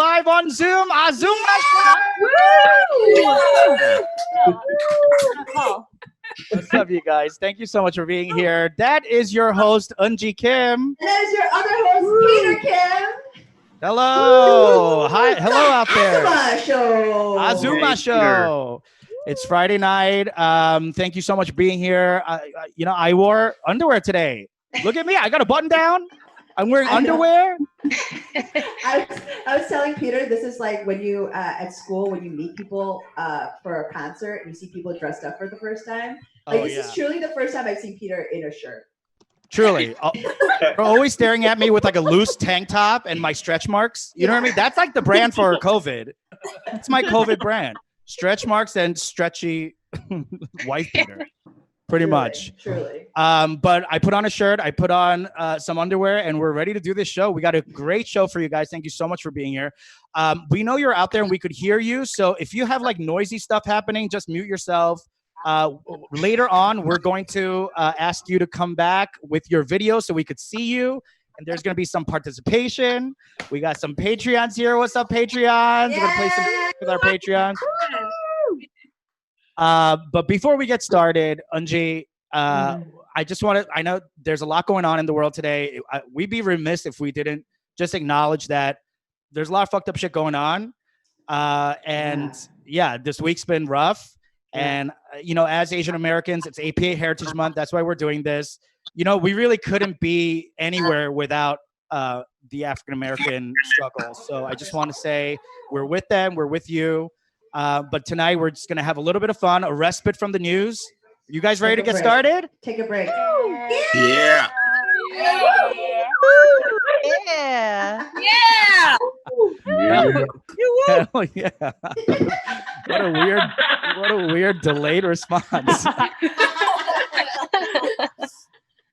live on Zoom. AZOOMMA Show. What's up, you guys? Thank you so much for being here. That is your host, Eunji Kim. And that is your other host, Peter Kim. Hello. Hi. Hello out there. AZOOMMA Show. AZOOMMA Show. It's Friday night. Thank you so much for being here. I wore underwear today. Look at me. I got a button down. I'm wearing underwear. I was telling Peter, this is like when you at school, when you meet people for a concert and you see people dressed up for the first time. Like this is truly the first time I've seen Peter in a shirt. Truly. They're always staring at me with like a loose tank top and my stretch marks. You know what I mean? That's like the brand for COVID. It's my COVID brand. Stretch marks and stretchy wife beater. Pretty much. Truly. But I put on a shirt, I put on some underwear, and we're ready to do this show. We got a great show for you guys. Thank you so much for being here. We know you're out there and we could hear you. So if you have like noisy stuff happening, just mute yourself. Later on, we're going to ask you to come back with your video so we could see you. And there's going to be some participation. We got some Patreons here. What's up, Patreons? We're going to play some with our Patreons. But before we get started, Eunji, I just want to, I know there's a lot going on in the world today. We'd be remiss if we didn't just acknowledge that there's a lot of fucked up shit going on. This week's been rough. And, as Asian Americans, it's APA Heritage Month. That's why we're doing this. We really couldn't be anywhere without the African American struggle. So I just want to say we're with them. We're with you. But tonight we're just going to have a little bit of fun, a respite from the news. You guys ready to get started? Take a break. Yeah. Hell yeah. What a weird delayed response.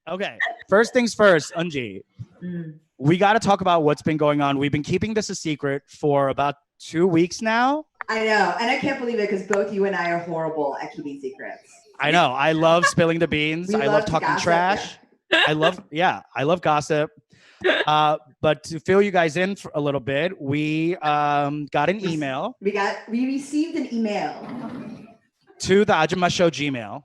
Okay, first things first, Eunji. We got to talk about what's been going on. We've been keeping this a secret for about 2 weeks now. I know, and I can't believe it because both you and I are horrible at keeping secrets. I know. I love spilling the beans. I love talking gossip, trash. I love gossip. But to fill you guys in for a little bit, we got an email. We received an email to the Ajumma Show Gmail.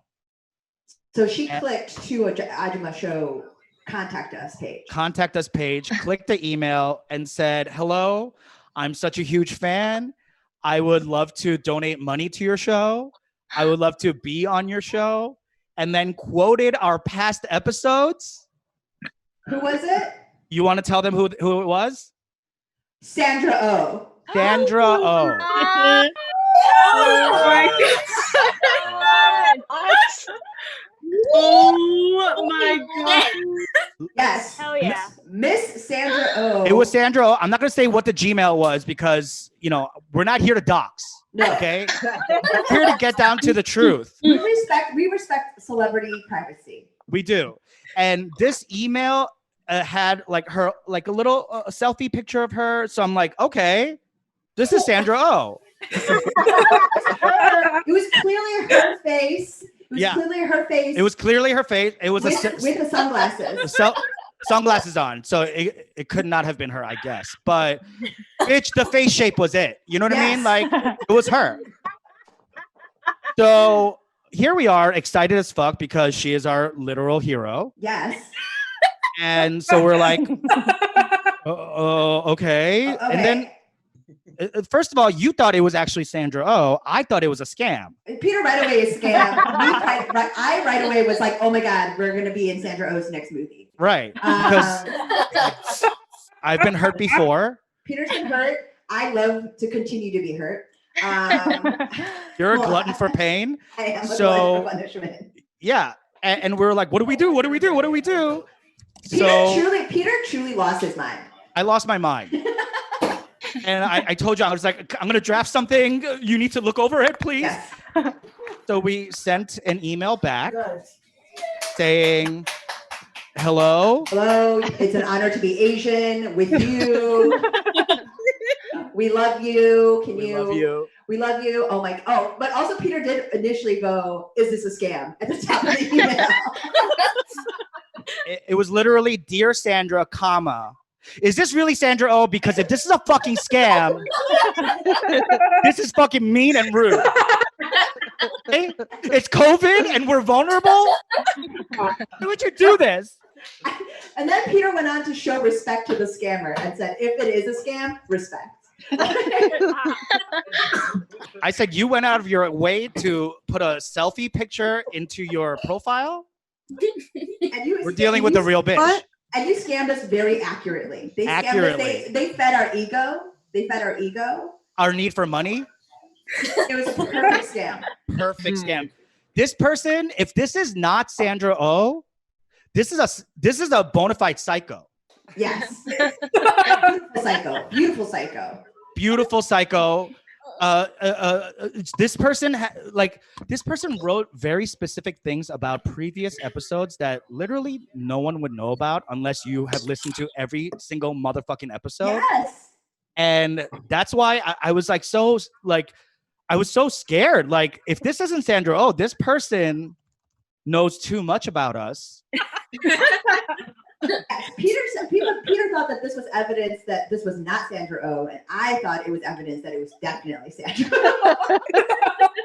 So she clicked to a Ajumma Show contact us page. Clicked the email and said, "Hello, I'm such a huge fan. I would love to donate money to your show. I would love to be on your show." And then quoted our past episodes. Who was it? You want to tell them who it was? Sandra O. Sandra O. Oh my God. Oh my God. Yes. Hell yeah. Miss Sandra O. It was Sandra O. I'm not going to say what the Gmail was because, we're not here to dox. No. Okay? We're here to get down to the truth. We respect celebrity privacy. We do. And this email had like her, like a little selfie picture of her. So I'm like, okay, this is Sandra O. It was clearly her face. It was clearly her face. It was with the sunglasses. Sunglasses on. So it could not have been her, I guess. But bitch, the face shape was it. You know what I mean? Like it was her. So here we are, excited as fuck because she is our literal hero. Yes. And so we're like, okay. And then first of all, you thought it was actually Sandra O. I thought it was a scam. Peter right away is scam. I right away was like, oh my God, we're going to be in Sandra O's next movie. Right. Because I've been hurt before. Peter's been hurt. I love to continue to be hurt. You're a glutton for pain. I am a glutton for punishment. Yeah. And we're like, what do we do? What do we do? What do we do? Peter truly lost his mind. I lost my mind. And I told you, I was like, I'm going to draft something. You need to look over it, please. Yes. So we sent an email back saying, hello. Hello. It's an honor to be Asian with you. We love you. We love you. Oh, but also Peter did initially go, is this a scam? At the top of the email. It was literally, Dear Sandra, comma, Is this really Sandra Oh? Because if this is a fucking scam, this is fucking mean and rude. Okay? It's COVID and we're vulnerable? Why would you do this? And then Peter went on to show respect to the scammer and said, if it is a scam, respect. I said, you went out of your way to put a selfie picture into your profile? We're dealing with a real bitch. What? And you scammed us very accurately. They scammed us. They fed our ego. They fed our ego. Our need for money? It was a perfect scam. Perfect scam. This person, if this is not Sandra Oh, this is a bona fide psycho. Yes. Beautiful psycho. Beautiful psycho. Beautiful psycho. This person wrote very specific things about previous episodes that literally no one would know about unless you have listened to every single motherfucking episode. Yes. And that's why I was like so I was so scared. Like, if this isn't Sandra Oh, this person knows too much about us. Peter thought that this was evidence that this was not Sandra Oh, and I thought it was evidence that it was definitely Sandra Oh.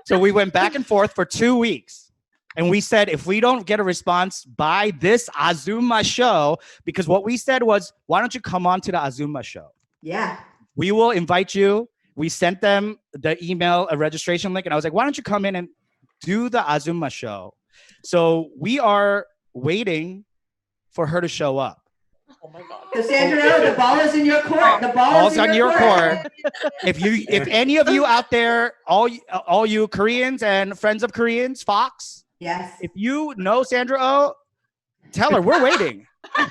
So we went back and forth for 2 weeks. And we said, if we don't get a response by this AZOOMMA show, because what we said was, why don't you come on to the AZOOMMA show? Yeah. We will invite you. We sent them the email, a registration link, and I was like, why don't you come in and do the AZOOMMA show? So we are waiting for her to show up. Oh my God. So Sandra Oh, the ball is in your court. The ball is on your court. If any of you out there, all you Koreans and friends of Koreans, Fox, yes. if you know Sandra Oh, tell her we're waiting.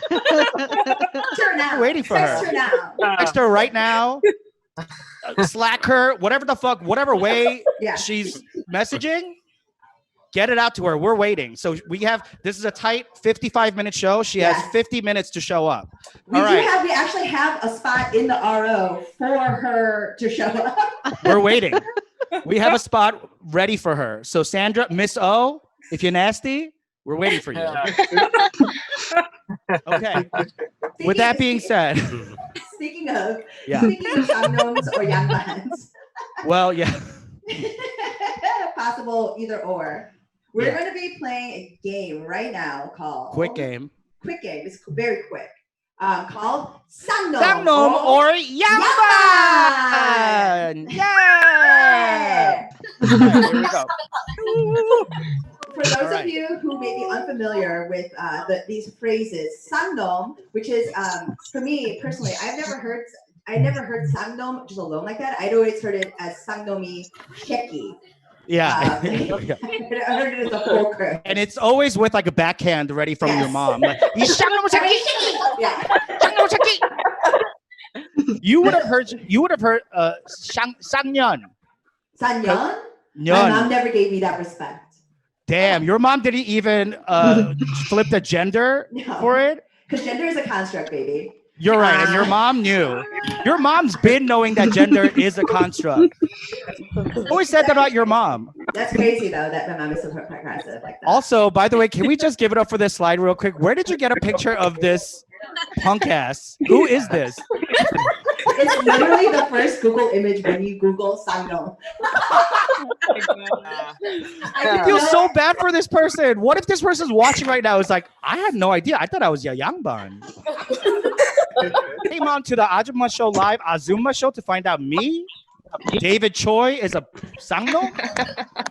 We're waiting for her. Text her right now. Slack her, whatever way she's messaging, get it out to her. We're waiting. So this is a tight 55-minute show. She has 50 minutes to show up. We actually have a spot in the RO for her to show up. We're waiting. We have a spot ready for her. So Sandra, Miss O, if you're nasty, we're waiting for you. Okay. With that being said. Speaking of Sangnoms or Yangbans. Well, yeah. Possible either or. We're going to be playing a game right now called Quick game. Quick game. It's very quick. Called Sangnom. Sangnom or Yangban. Yeah. Here we go. For those of you who may be unfamiliar with these phrases, Sangnom, which is for me personally, I never heard Sangnom just alone like that. I'd always heard it as Sangnomi Sheki. Yeah. I heard it as a full curse. And it's always with like a backhand ready from your mom. Like, You would have heard Sangyeon. Sangyeon? My mom never gave me that respect. Damn, your mom didn't even flip the gender for it? Because gender is a construct, baby. You're right, and your mom knew. Your mom's been knowing that gender is a construct. Always said that about your mom. That's crazy, though, that my mom is so progressive like that. Also, by the way, can we just give it up for this slide real quick? Where did you get a picture of this punk ass? Who is this? It's literally the first Google image when you Google Sangnom. I feel so bad for this person. What if this person's watching right now? It's like, I had no idea. I thought I was Yangban. Came on to the Ajumma Show Live AZOOMMA show to find out me, David Choi, is a Sangnom.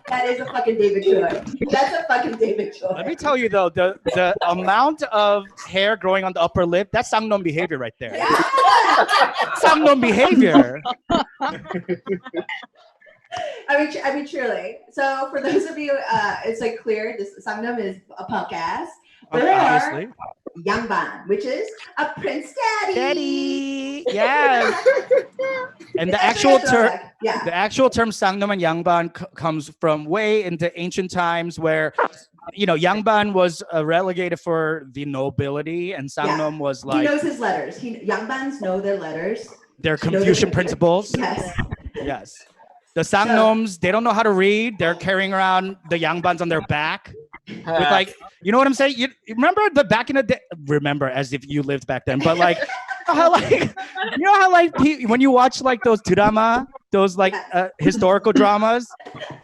That is a fucking David Choi. That's a fucking David Choi. Let me tell you though, the amount of hair growing on the upper lip, that's Sangnom behavior right there. Yeah. Sangnom behavior. I mean, truly. So for those of you, it's like clear. This Sangnom is a punk ass, or obviously. Yangban, which is a prince daddy. Daddy, yes. And the actual term, the actual term Sangnom and Yangban comes from way into ancient times, where Yangban was relegated for the nobility, and Sangnom was like, he knows his letters. Yangbans know their letters. Their Confucian principles. Yes. Yes. The Sangnoms, they don't know how to read. They're carrying around the Yangbans on their back. With like, you know what I'm saying? You remember the back in the day? Remember as if you lived back then, but like how like when you watch like those drama, those like historical dramas,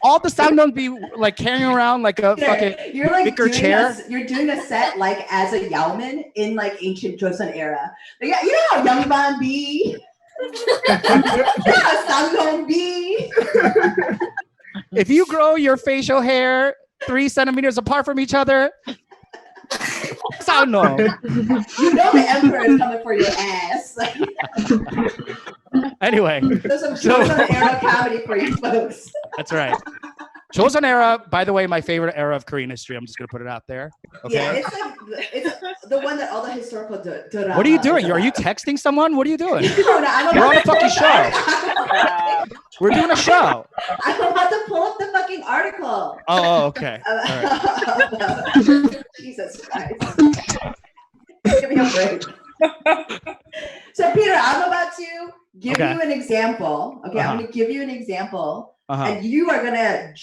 all the Sangdong be like carrying around like a fucking you're like wicker chair. You're doing a set like as a Yaoman in like ancient Joseon era. Like, you know how Youngban be? Yeah, Sangdong be. If you grow your facial hair 3 centimeters apart from each other, Sangdong. You know the emperor is coming for your ass. Anyway, there's some Joseon era comedy for you folks. That's right. Joseon era, by the way, my favorite era of Korean history. I'm just gonna put it out there. Okay. Yeah, it's the one that all the historical drama. What are you doing? Are you texting someone? What are you doing? No, You're on a fucking show. We're doing a show. I'm about to pull up the fucking article. Oh, okay. All right. Jesus Christ. Give me a break. So, Peter, I'm about to give you an example. Okay, I'm going to give you an example. And you are gonna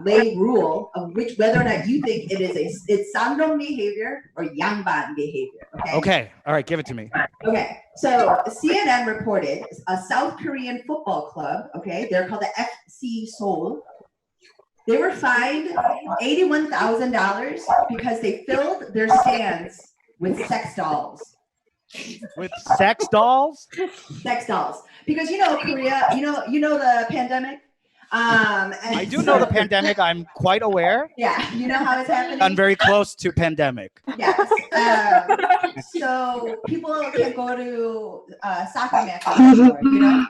lay rule of whether or not you think it's Sangdong behavior or Yangban behavior. Okay. Okay. All right. Give it to me. Okay. So CNN reported a South Korean football club. Okay, they're called the FC Seoul. They were fined $81,000 because they filled their stands with sex dolls. With sex dolls? Sex dolls. Because Korea, you know the pandemic. I do know the pandemic. I'm quite aware. Yeah, you know how it's happening. I'm very close to pandemic. Yes. So people can go to soccer matches anymore,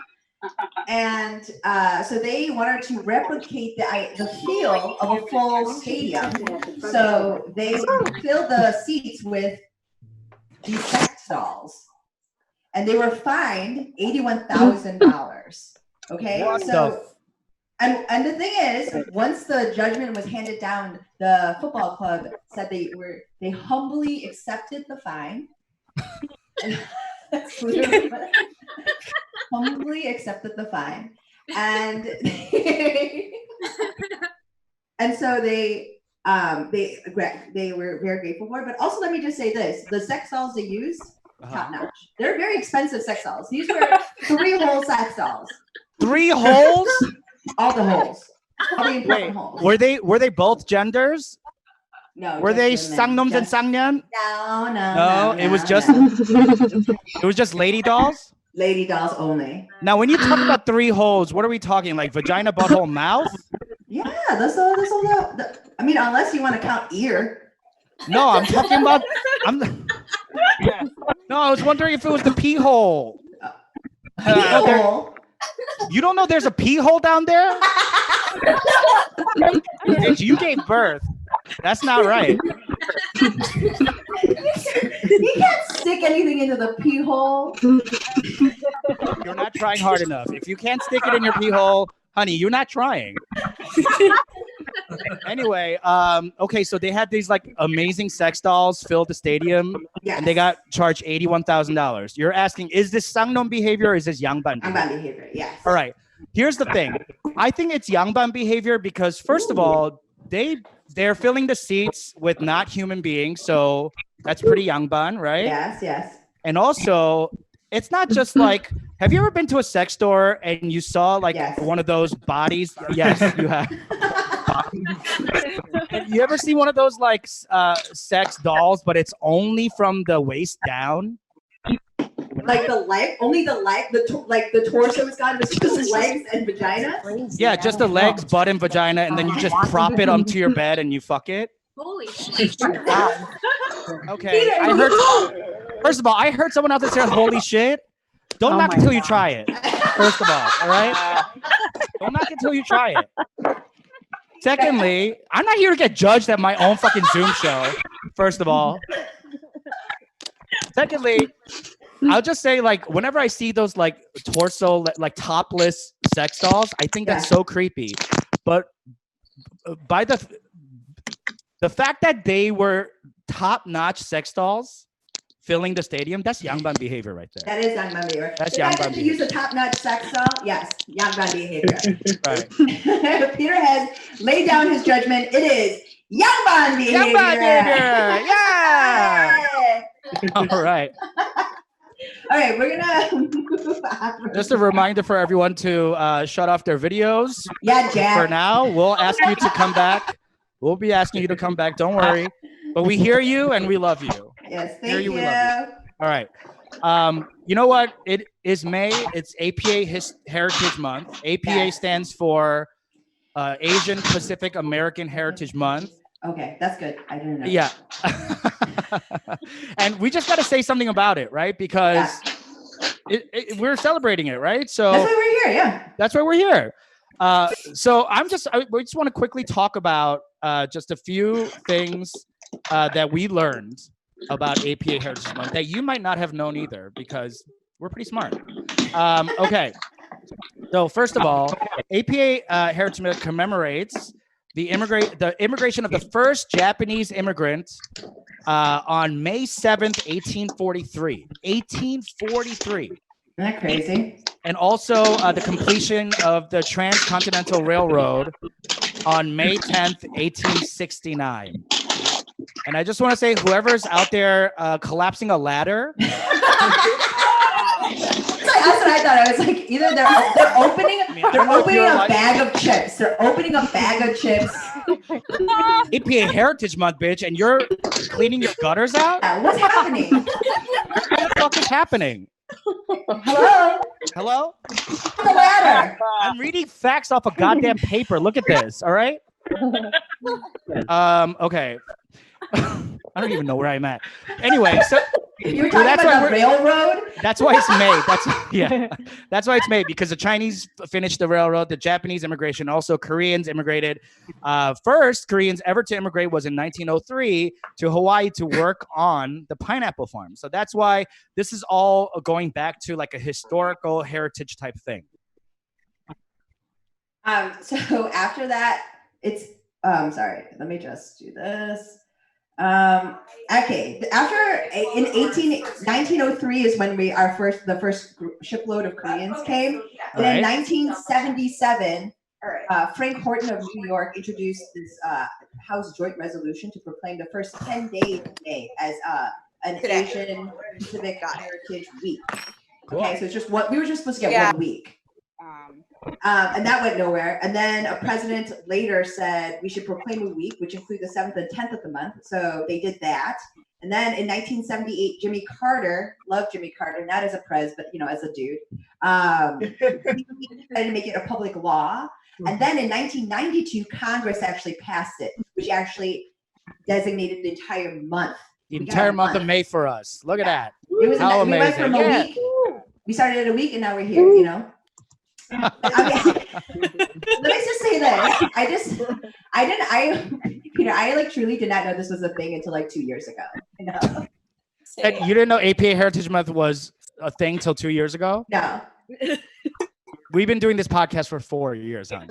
And so they wanted to replicate the feel of a full stadium. So they filled the seats with these sex dolls. And they were fined $81,000. Okay, and the thing is, once the judgment was handed down, the football club said they humbly accepted the fine. Humbly accepted the fine, and and so they were very grateful for it. But also, let me just say this: the sex dolls they used. Top notch. They're very expensive sex dolls. These were 3-hole sex dolls. 3 holes? All the holes. All the important holes. Were they both genders? No. Were they Sangnoms and Sangnyeon? No. It was just lady dolls? Lady dolls only. Now, when you talk about 3 holes, what are we talking? Like vagina, butthole, mouth? Yeah, that's all. I mean, unless you want to count ear. No, I'm talking about. No, I was wondering if it was the pee hole. You don't know there's a pee hole down there? You gave birth. That's not right. You can't stick anything into the pee hole. You're not trying hard enough. If you can't stick it in your pee hole, honey, you're not trying. Anyway, okay, so they had these like amazing sex dolls fill the stadium, and they got charged $81,000. You're asking, is this Sangnon behavior or is this Yangban behavior? Yangban behavior, yes. All right. Here's the thing. I think it's Yangban behavior because first of all, they're filling the seats with not human beings, so that's pretty Yangban, right? Yes. And also, it's not just like, have you ever been to a sex store and you saw like one of those bodies? Yes, you have. You ever see one of those like sex dolls, but it's only from the waist down? Like the leg, only the leg, the torso is gone, it's just legs and vagina? Yeah, just the legs, butt, and vagina, and then you just prop it onto your bed and you fuck it. Holy shit. Okay, I heard. First of all, I heard someone out there say, "Holy shit!" Don't knock until you try it. First of all right? Don't knock until you try it. Secondly, I'm not here to get judged at my own fucking Zoom show. First of all. Secondly, I'll just say, like, whenever I see those like torso, like topless sex dolls, I think that's so creepy. But by the fact that they were top-notch sex dolls filling the stadium, that's Yangban behavior right there. That is Yangban behavior. That's the Yangban fact that you use a top-notch sex doll, yes, Yangban behavior. Right. Peter has laid down his judgment. It is Yangban behavior. Yangban behavior. Yeah. All right. All right, we're gonna move on. Just a reminder for everyone to shut off their videos. Yeah, Jack. For now, we'll ask you to come back. We'll be asking you to come back. Don't worry. But we hear you and we love you. Yes, thank you. We love you. All right. You know what? It is May. It's APA Heritage Month. APA stands for Asian Pacific American Heritage Month. Okay, that's good. I didn't know. Yeah. And we just got to say something about it, right? Because we're celebrating it, right? So that's why we're here. Yeah. That's why we're here. So we just want to quickly talk about just a few things that we learned about APA Heritage Month that you might not have known either, because we're pretty smart. Okay. So first of all, APA Heritage Month commemorates the immigration of the first Japanese immigrant on May 7th, 1843. 1843. Isn't that crazy? And also the completion of the Transcontinental Railroad on May 10th, 1869. And I just want to say, whoever's out there collapsing a ladder. That's what I thought. I was like, either they're opening a bag of chips. They're opening a bag of chips. APA Heritage Month, bitch, and you're cleaning your gutters out? What's happening? What the fuck is happening? Hello? Hello? The ladder. I'm reading facts off a goddamn paper. Look at this, all right? Okay. I don't even know where I'm at. Anyway, so you were talking about the railroad? That's why it's May. That's why it's May, because the Chinese finished the railroad, the Japanese immigration, also Koreans immigrated. First Koreans ever to immigrate was in 1903 to Hawaii to work on the pineapple farm. So that's why this is all going back to like a historical heritage type thing. So after that, it's sorry, let me just do this. Okay, after in 1903 is when the first shipload of Koreans came. And in 1977, Frank Horton of New York introduced this House Joint Resolution to proclaim the first 10 days of May as an Asian Pacific Heritage Week. Cool. Okay, so it's just we were just supposed to get 1 week. And that went nowhere. And then a president later said we should proclaim a week, which include the 7th and 10th of the month. So they did that. And then in 1978, Jimmy Carter, love Jimmy Carter, not as a pres, but as a dude, he decided to make it a public law. And then in 1992, Congress actually passed it, which actually designated the entire month. The entire month of May for us. Look at that. It was How amazing. We went from a week. We started at a week and now we're here, I mean, let me just say this. I like truly did not know this was a thing until like 2 years ago. And you didn't know APA Heritage Month was a thing till 2 years ago? No. We've been doing this podcast for 4 years, huh?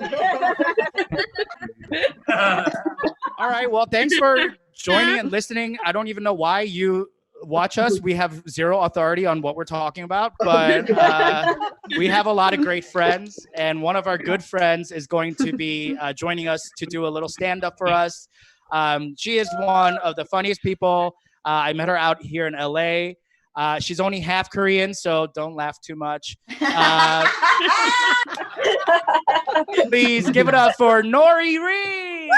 All right. Well, thanks for joining and listening. I don't even know why you watch us. We have zero authority on what we're talking about, but we have a lot of great friends, and one of our good friends is going to be joining us to do a little stand-up for us. She is one of the funniest people. I met her out here in LA. She's only half Korean, so don't laugh too much. Please give it up for Nori Reed.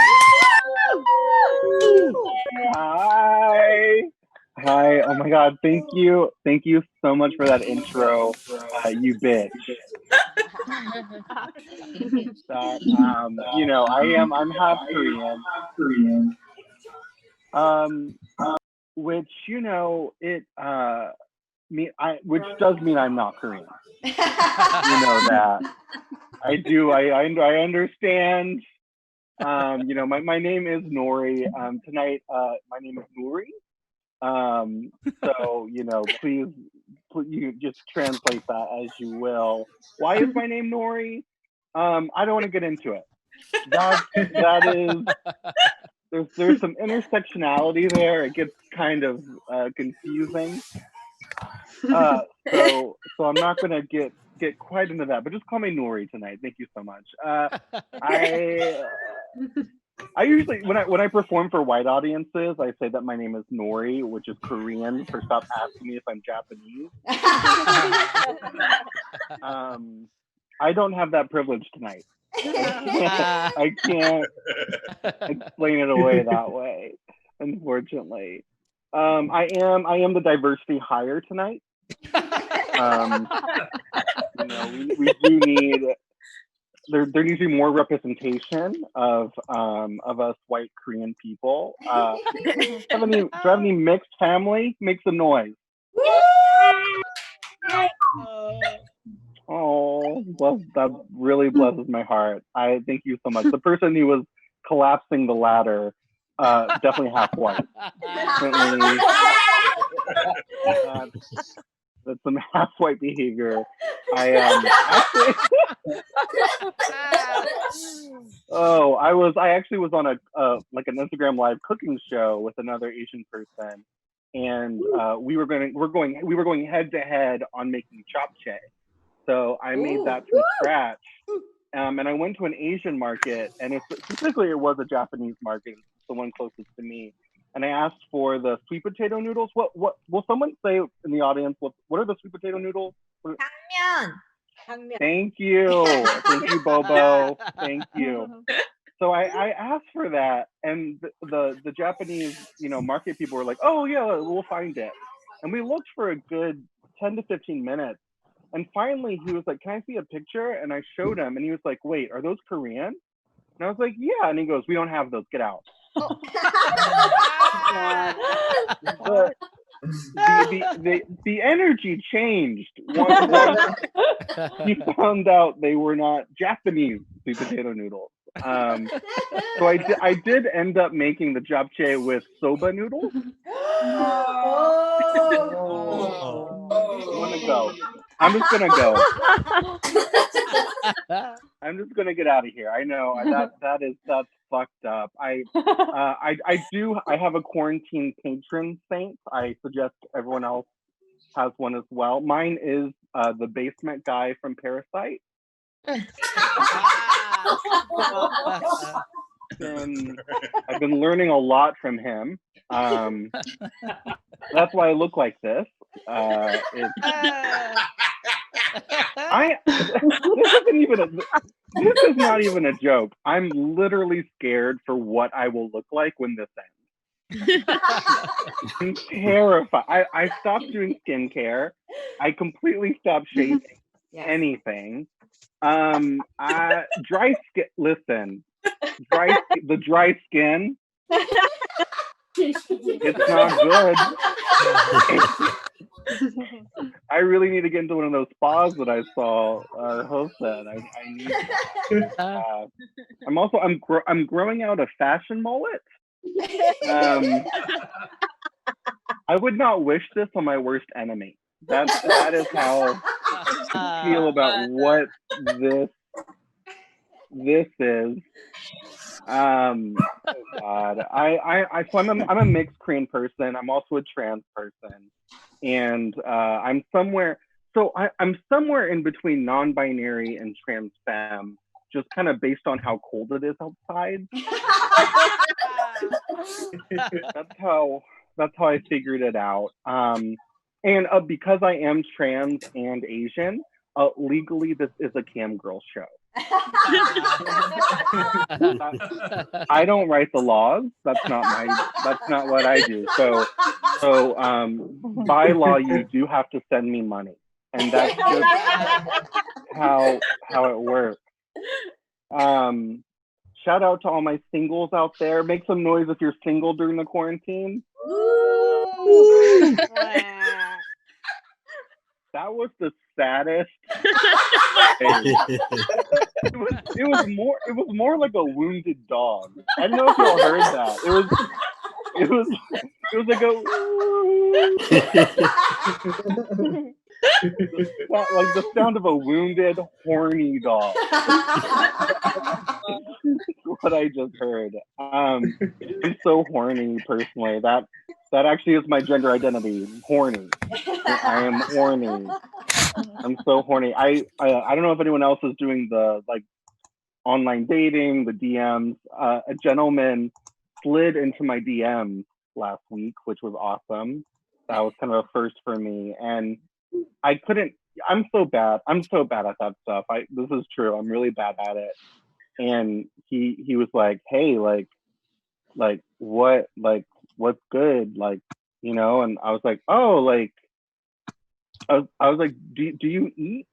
Hi. Oh my God. Thank you. Thank you so much for that intro. You bitch. I'm half Korean. Which, which does mean I'm not Korean. You know that. I do. I understand. My name is Nori. Tonight, my name is Nuri. So, please you just translate that as you will. Why is my name Nori? I don't want to get into it. That is, there's some intersectionality there. It gets kind of confusing. So I'm not going to get quite into that, but just call me Nori tonight. Thank you so much. I usually when I perform for white audiences, I say that my name is Nori, which is Korean for stop asking me if I'm Japanese. I don't have that privilege tonight. I can't explain it away that way, unfortunately. I am the diversity hire tonight. You know, we do need there needs to be more representation of us white Korean people. Do I have any mixed family? Make some noise. Oh, that really blesses my heart. I thank you so much. The person who was collapsing the ladder, definitely half white. Definitely, that's some half white behavior. I actually. I actually was on a like an Instagram live cooking show with another Asian person, and we were going head to head on making japchae. So I made that from scratch, and I went to an Asian market, and specifically it was a Japanese market, the one closest to me. And I asked for the sweet potato noodles. What will someone say in the audience? What are the sweet potato noodles? 당면. Thank you, Bobo. Thank you. So I asked for that, and the Japanese market people were like, "Oh yeah, we'll find it." And we looked for a good 10 to 15 minutes, and finally he was like, "Can I see a picture?" And I showed him, and he was like, "Wait, are those Korean?" And I was like, "Yeah." And he goes, "We don't have those. Get out." The energy changed once he found out they were not Japanese sweet potato noodles. So I did end up making the japchae with soba noodles. I'm just gonna go. I'm just gonna get out of here. I know that's fucked up. I have a quarantine patron saint. I suggest everyone else has one as well. Mine is the basement guy from Parasite. I've been learning a lot from him. That's why I look like this. This is not even a joke. I'm literally scared for what I will look like when this ends. I'm terrified. I stopped doing skincare. I completely stopped shaving anything. Dry skin. Listen, the dry skin. It's not good. I really need to get into one of those spas that I saw our host at. I need that. I'm growing out a fashion mullet. I would not wish this on my worst enemy. That is how I feel about what this is. Oh God. I'm a mixed Korean person. I'm also a trans person. And I'm somewhere in between non-binary and trans femme, just kind of based on how cold it is outside. That's how I figured it out. And because I am trans and Asian, legally this is a cam girl show. I don't write the laws. That's not what I do. So by law, you do have to send me money, and that's just how it works. Shout out to all my singles out there. Make some noise if you're single during the quarantine. That was the saddest. It was more like a wounded dog. I don't know if y'all heard that. It was like like the sound of a wounded, horny dog. What I just heard. I'm so horny personally. That actually is my gender identity. Horny. I am horny. I'm so horny. I don't know if anyone else is doing the online dating, the DMs. A gentleman slid into my DMs last week, which was awesome. That was kind of a first for me, and I couldn't. I'm so bad. I'm so bad at that stuff. This is true. I'm really bad at it. And he was like, hey, like what, like what's good, like, you know? And I was like, oh, like I was like, do you eat?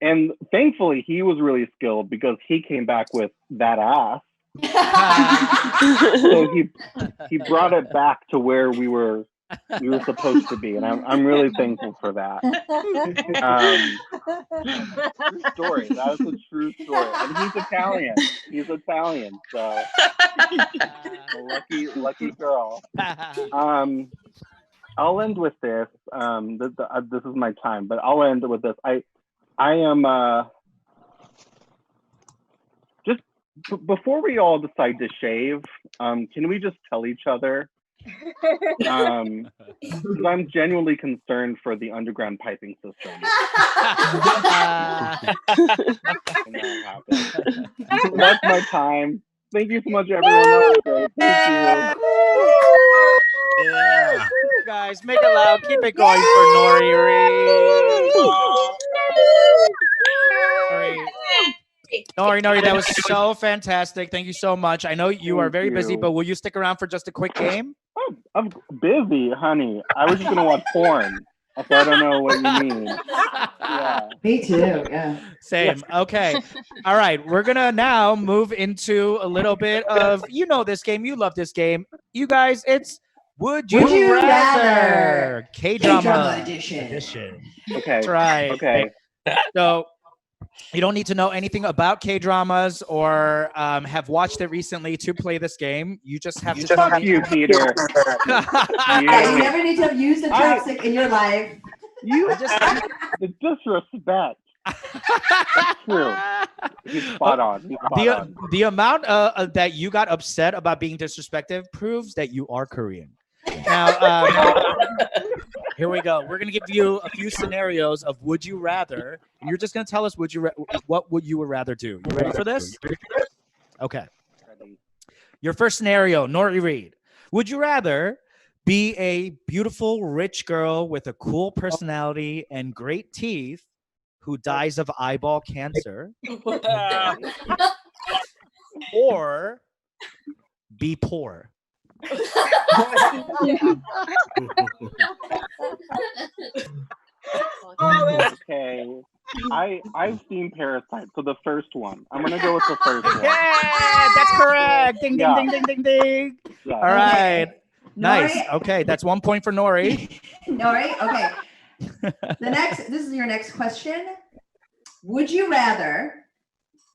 And thankfully he was really skilled because he came back with that ass. So he brought it back to where we were supposed to be, and I'm really thankful for that. True story. That was a true story, and he's Italian. He's Italian, so lucky girl. I'll end with this. This is my time, but I'll end with this. I am just before we all decide to shave. Can we just tell each other? I'm genuinely concerned for the underground piping system. That's my time. Thank you so much, everyone. That was great. Thank you. Yeah. Guys, make it loud. Keep it going for Nori Reed. Nori, that was so fantastic. Thank you so much. I know you are very busy, but will you stick around for just a quick game? Oh, I'm busy, honey. I was just gonna watch porn. So I don't know what you mean. Yeah. Me too. Yeah. Same. Okay. All right. We're gonna now move into a little bit of, you know, this game. You love this game. You guys, it's Would You Rather? K-drama edition. Okay. That's right. Okay. So you don't need to know anything about K-dramas or have watched it recently to play this game. You just have to tell me. You, Peter. You never need to have used a chopstick in your life. The disrespect. That's true. He's spot on. The amount that you got upset about being disrespected proves that you are Korean. Now, here we go. We're gonna give you a few scenarios of would you rather, and you're just gonna tell us what would you rather do. You ready for this? Okay. Your first scenario, Nori Reed. Would you rather be a beautiful rich girl with a cool personality and great teeth who dies of eyeball cancer, or be poor? Okay. I've seen Parasite, so the first one. I'm gonna go with the first one. Yeah, that's correct. Ding, ding, ding, ding, ding, ding. Yeah. All right. Nice. Nori? Okay, that's 1 point for Nori. Nori, okay. This is your next question. Would you rather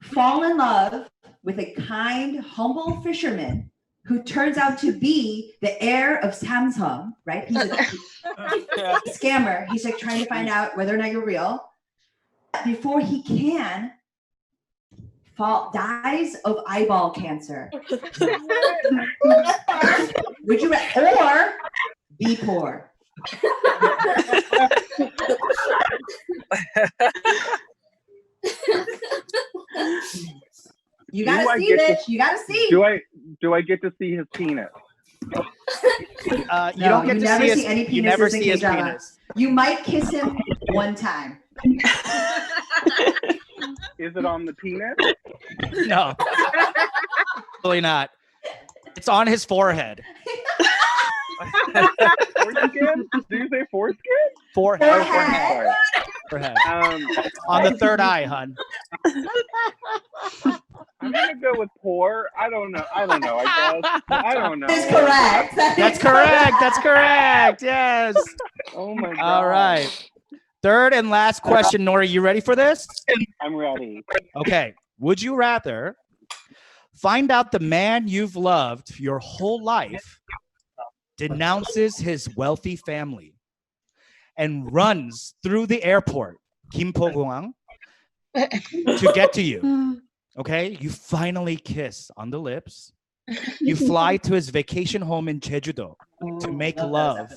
fall in love with a kind, humble fisherman who turns out to be the heir of Samsung, right? He's a scammer. He's like trying to find out whether or not you're real. Before he can, dies of eyeball cancer. Would you rather, or be poor? You gotta see this. You gotta see. Do I get to see his penis? You don't get to see any penises. You never see his penis. You might kiss him one time. Is it on the penis? No, really not. It's on his forehead. Foreskin? Do you say foreskin? Forehead. Forehead. Forehead. On the third eye, hun. I'm gonna go with poor. I don't know. I guess. I don't know. That's correct. That's correct. That's correct. Yes. Oh my god. All right. Third and last question, Nori. You ready for this? I'm ready. Okay. Would you rather find out the man you've loved your whole life denounces his wealthy family and runs through the airport, Gimpo-gumang, to get to you? Okay, you finally kiss on the lips. You fly to his vacation home in Jeju-do to make love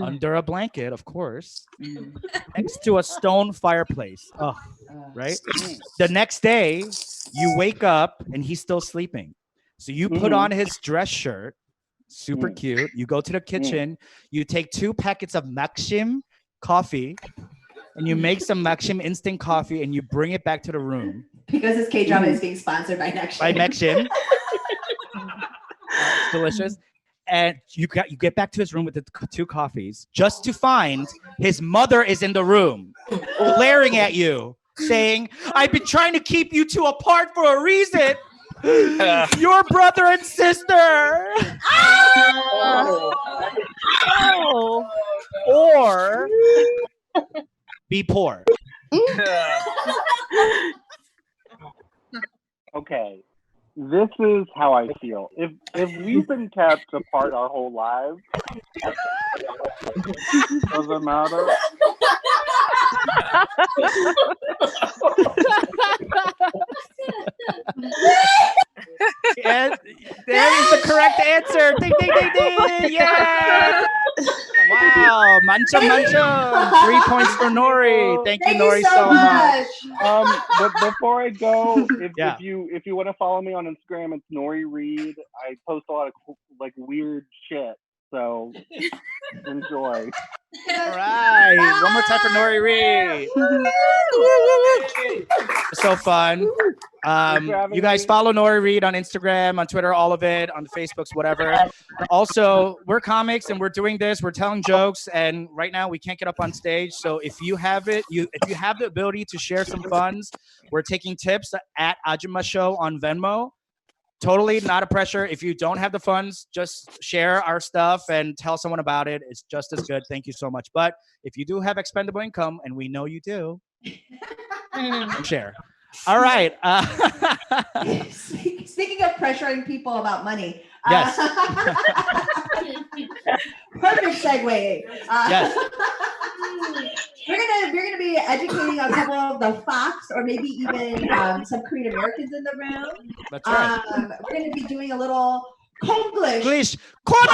under a blanket, of course, next to a stone fireplace. Oh, right. The next day, you wake up and he's still sleeping. So you put on his dress shirt, super cute. You go to the kitchen, you take 2 packets of Maxim coffee, and you make some Maxim instant coffee, and you bring it back to the room. Because this K-drama is being sponsored by Maxim. By Maxim. It's delicious. And you get back to his room with the 2 coffees, just to find his mother is in the room, glaring at you, saying, "I've been trying to keep you 2 apart for a reason. Your brother and sister." Oh. Or be poor. Okay, this is how I feel. If we've been kept apart our whole lives, doesn't matter. And there is the correct answer. Ding, ding, ding, ding. Yeah. Wow. Mancham, mancham. 3 points for Nori. Thank you, Nori, so much. But before I go, Yeah. if you want to follow me on Instagram, it's Nori Reed. I post a lot of like weird shit, so enjoy. All right. One more time for Nori Reed. So fun. You guys follow Nori Reed on Instagram, on Twitter, all of it, on Facebooks, whatever. Also, we're comics and we're doing this. We're telling jokes, and right now we can't get up on stage. So if you have it, if you have the ability to share some funds, we're taking tips at Ajumma Show on Venmo. Totally not a pressure. If you don't have the funds, just share our stuff and tell someone about it. It's just as good. Thank you so much. But if you do have expendable income, and we know you do, share. All right. Speaking of pressuring people about money. Yes. Perfect segue. Yes. We're gonna be educating a couple of the Fox, or maybe even some Korean Americans in the room. That's right. We're gonna be doing a little Konglish. English corner.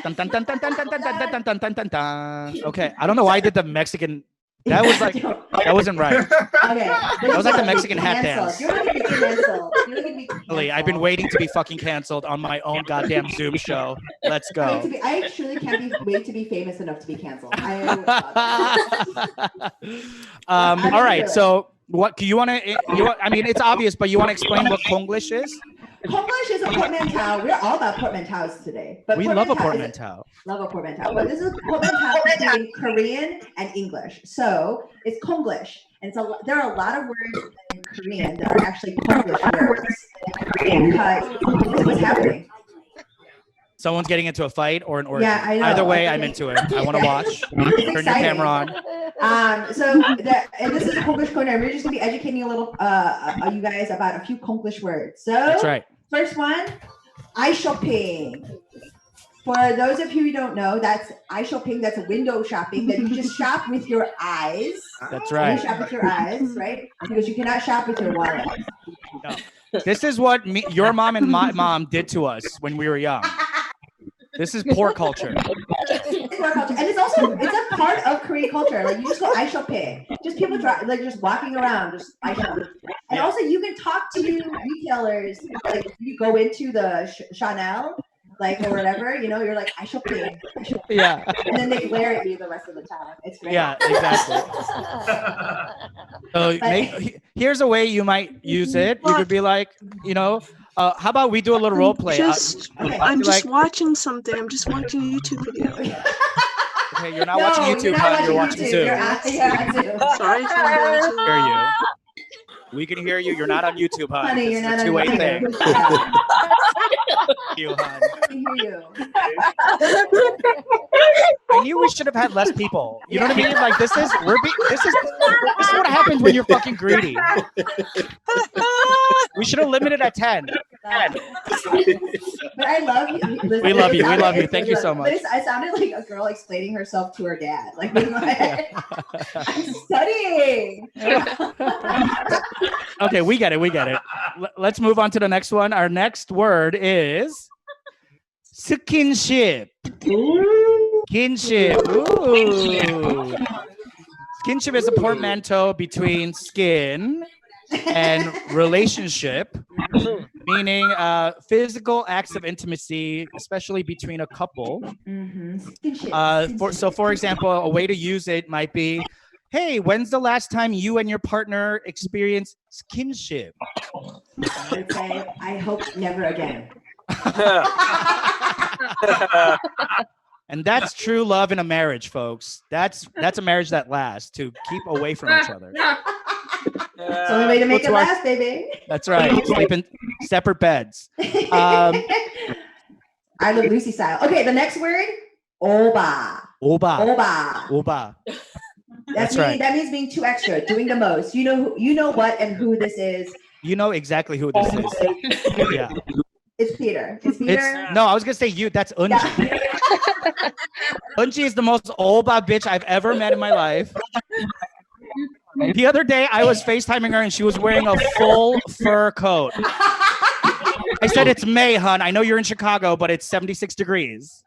Dun, dun, dun, dun, dun, dun, dun, dun, dun, dun, dun, dun. Okay, I don't know why I did the Mexican. That was like, that wasn't right. Okay. That was like the Mexican hat dance. You're gonna be canceled. You're gonna be canceled. I've been waiting to be fucking canceled on my own goddamn Zoom show. Let's go. I truly can't wait to be famous enough to be canceled. All right. So what do you want to? I mean, it's obvious, but you want to explain what Konglish is? Konglish is a portmanteau. We're all about portmanteaus today. But we love a portmanteau. Love a portmanteau. But this is a portmanteau between Korean and English. So it's Konglish. And so there are a lot of words in Korean that are actually Konglish words. Because this is what's happening. Someone's getting into a fight or an orgy. Yeah, I know. Either way, I'm into it. I want to watch. Turn your camera on. And this is Konglish Corner. We're just gonna be educating a little you guys about a few Konglish words. So That's right. First one, eye shopping. For those of you who don't know, that's eye shopping. That's a window shopping that you just shop with your eyes. That's right. You shop with your eyes, right? Because you cannot shop with your wallet. No. This is what your mom and my mom did to us when we were young. This is poor culture. It's poor culture. And it's a part of Korean culture. Like you just go eye shopping. Just people just walking around, just eye shopping. And also you can talk to retailers. Like you go into the Chanel, like or whatever, you're like eye shopping. Yeah. And then they glare at you the rest of the time. It's great. Yeah, exactly. So here's a way you might use it. You could be like, how about we do a little role play? I'm just watching something. I'm just watching a YouTube video. Okay, you're not watching YouTube, hon. You're watching Zoom. You're on Zoom. Sorry for We hear you. We can hear you. You're not on YouTube, hon. Honey, you're not it's a on two-way YouTube. thing. You, hon. I hear you. I knew we should have had less people. You know what I mean? Like this is what happens when you're fucking greedy. We should have limited at 10. But I love you. Listen, We love you. We love you. Thank you so much. I sounded like a girl explaining herself to her dad. Like, I'm studying. Okay, we get it. We get it. Let's move on to the next one. Our next word is Skinship. Kinship. Ooh. Skinship is a portmanteau between skin and relationship, meaning physical acts of intimacy, especially between a couple. For example, a way to use it might be, hey, when's the last time you and your partner experienced skinship? I would say, I hope never again. And that's true love in a marriage, folks. That's a marriage that lasts, to keep away from each other. It's the only way to make it last, baby. That's right. Sleep in separate beds. I love Lucy style. Okay, the next word, oba. Oba. That's right. That means being too extra, doing the most. You know what and who this is. You know exactly who this is. Yeah. It's Peter. It's Peter. No, I was gonna say you. That's Eunji. Yeah. Eunji is the most oba bitch I've ever met in my life. The other day, I was FaceTiming her and she was wearing a full fur coat. I said, "It's May, hun. I know you're in Chicago, but it's 76 degrees."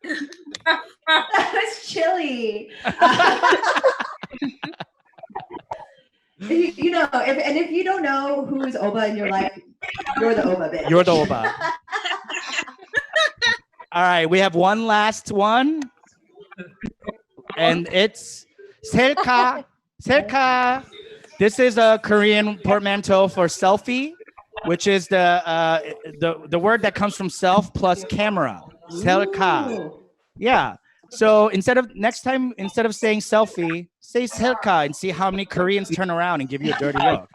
That's chilly. If you don't know who is oba in your life, you're the oba bitch. You're the oba. All right, we have one last one, and it's selka. Selka. This is a Korean portmanteau for selfie, which is the word that comes from self plus camera. Selka. Yeah. So instead of saying selfie, say selka and see how many Koreans turn around and give you a dirty look.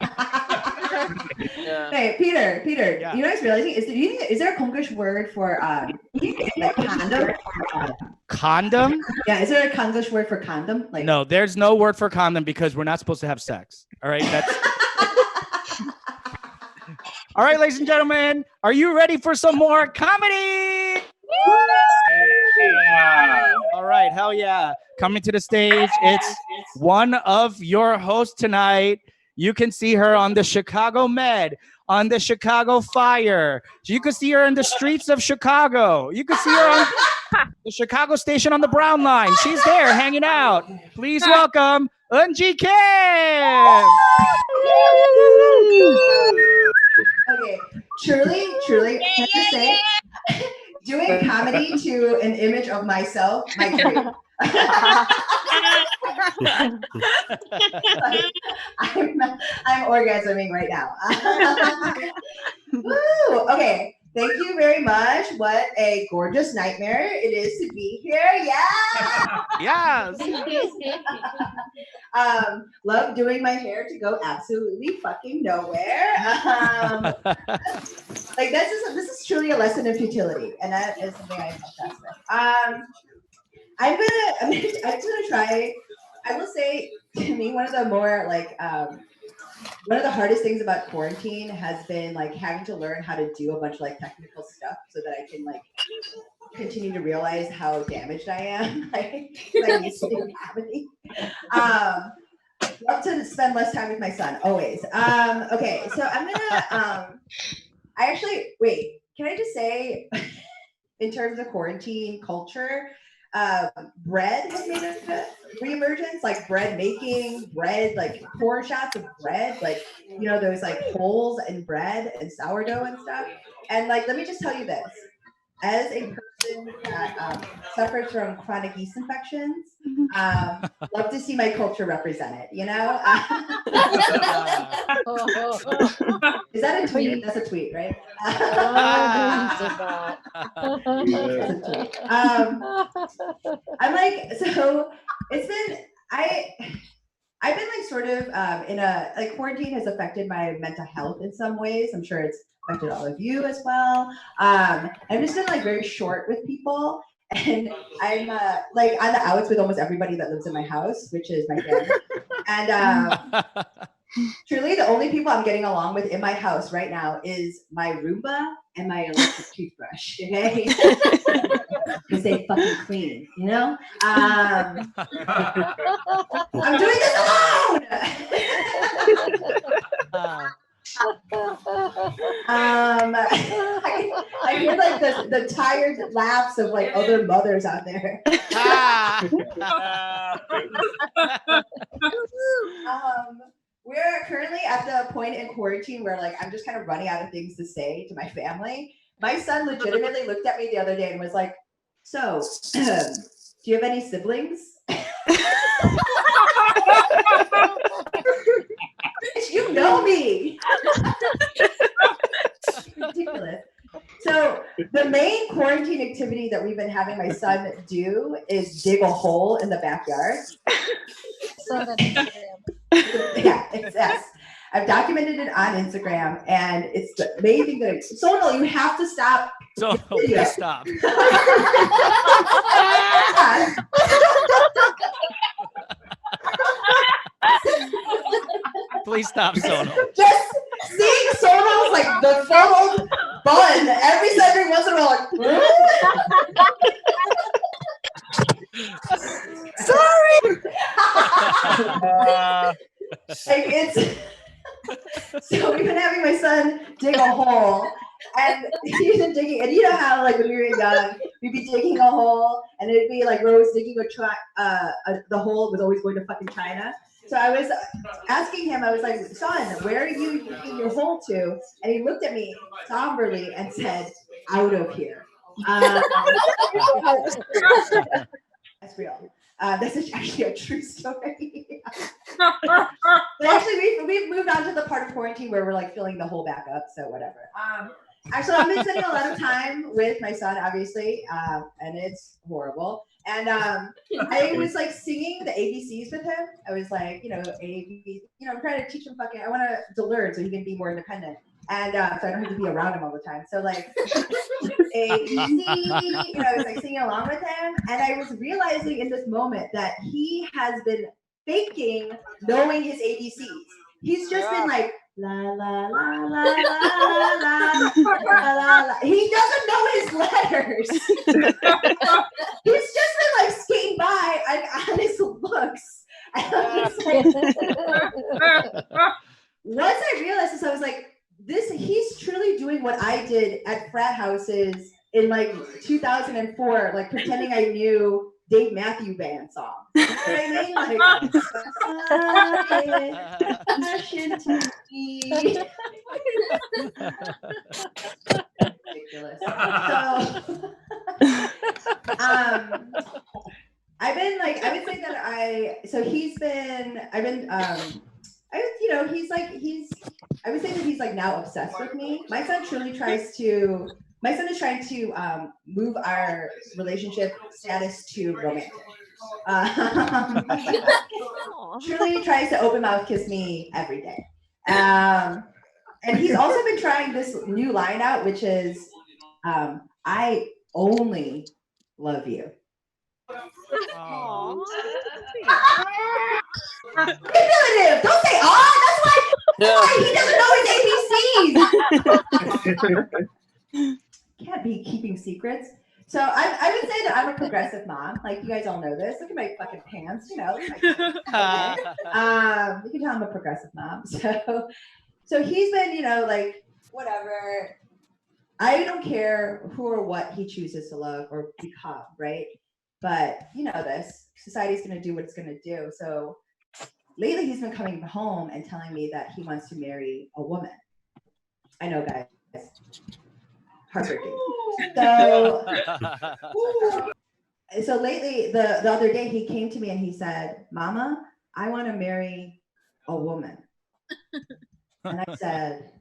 Hey, Peter, yeah. You know what I was realizing? Is there a Konglish word for like condom? Condom? Yeah, is there a Konglish word for condom? Like, no, there's no word for condom because we're not supposed to have sex. All right, that's. All right, ladies and gentlemen, are you ready for some more comedy? Yeah. All right, hell yeah. Coming to the stage, it's one of your hosts tonight. You can see her on the Chicago Med, on the Chicago Fire. You can see her in the streets of Chicago. You can see her on the Chicago station on the Brown Line. She's there hanging out. Please welcome Eunji Kim. Okay, truly, can I say, doing comedy to an image of myself, my dream. I'm orgasming right now. Woo! Okay, thank you very much. What a gorgeous nightmare it is to be here. Yeah. Yes. Love doing my hair to go absolutely fucking nowhere. Like this is truly a lesson in futility, and that is something I'm obsessed with. I'm gonna try. I will say, to me, one of the more one of the hardest things about quarantine has been like having to learn how to do a bunch of like technical stuff so that I can like continue to realize how damaged I am. I used to do comedy. Love to spend less time with my son, always. Okay, so I'm gonna. Wait. Can I just say, in terms of quarantine culture, bread has made a reemergence, like bread making, like pour shots of bread, like, you know, those like holes in bread and sourdough and stuff. And like, let me just tell you this, as a person that suffers from chronic yeast infections, love to see my culture represented, you know? Is that a tweet? That's a tweet, right? I'm like, so it's been, I've been like sort of in a, like quarantine has affected my mental health in some ways. I'm sure it's affected all of you as well. I've just been like very short with people. And I'm like on the outs with almost everybody that lives in my house, which is my family. And truly the only people I'm getting along with in my house right now is my Roomba and my electric toothbrush, okay? Because they fucking clean, you know? I'm doing this alone! I hear like like the tired laughs of like other mothers out there. We're currently at the point in quarantine where like I'm just kind of running out of things to say to my family. My son legitimately looked at me the other day and was like, "So, do you have any siblings?" Bitch, you know me. Ridiculous. So the main quarantine activity that we've been having my son do is dig a hole in the backyard. So that's Instagram. Yeah, it's yes. I've documented it on Instagram, and it's the main thing that. Sonal, you have to stop. Sonal, please stop. Please stop, Sonal. Just seeing Sonal's like the funneled bun every once in a while. Like, sorry. Like it's. So we've been having my son dig a hole, and he's been digging. And you know how like when we were young, we'd be digging a hole, and it'd be like Rose digging the hole was always going to fucking China. So I was asking him, I was like, "Son, where are you digging your hole to?" And he looked at me somberly and said, "Out of here." That's real. This is actually a true story. But actually, we've moved on to the part of quarantine where we're like filling the hole back up. So whatever. Actually, I've been spending a lot of time with my son, obviously, and it's horrible. And I was like singing the ABCs with him. I was like, you know, I'm trying to teach him I want to learn so he can be more independent. And so I don't have to be around him all the time. So like ABC, I was like singing along with him. And I was realizing in this moment that he has been faking knowing his ABCs. He's just been like, la, la, la, la, la, la, la, la, la. He doesn't know his letters. He's just been like skating by on his looks. And I'm just like, once I realized this, I was like, he's truly doing what I did at frat houses in like 2004, like pretending I knew Dave Matthew Band song. You know what I mean? Like, ridiculous. I've been like, I would say that I would say that he's like now obsessed with me. My son is trying to move our relationship status to romantic. Truly tries to open mouth kiss me every day. And he's also been trying this new line out, which is, I only love you. Manipulative. Don't say that's why he doesn't know his ABCs. Can't be keeping secrets. So I would say that I'm a progressive mom. Like you guys all know this. Look at my fucking pants, you know. You can tell I'm a progressive mom. So he's been, like whatever. I don't care who or what he chooses to love or become, right? But you know this. Society's gonna do what it's gonna do. So lately he's been coming home and telling me that he wants to marry a woman. I know, guys. Heartbreaking. So lately, the other day he came to me and he said, "Mama, I want to marry a woman." And I said,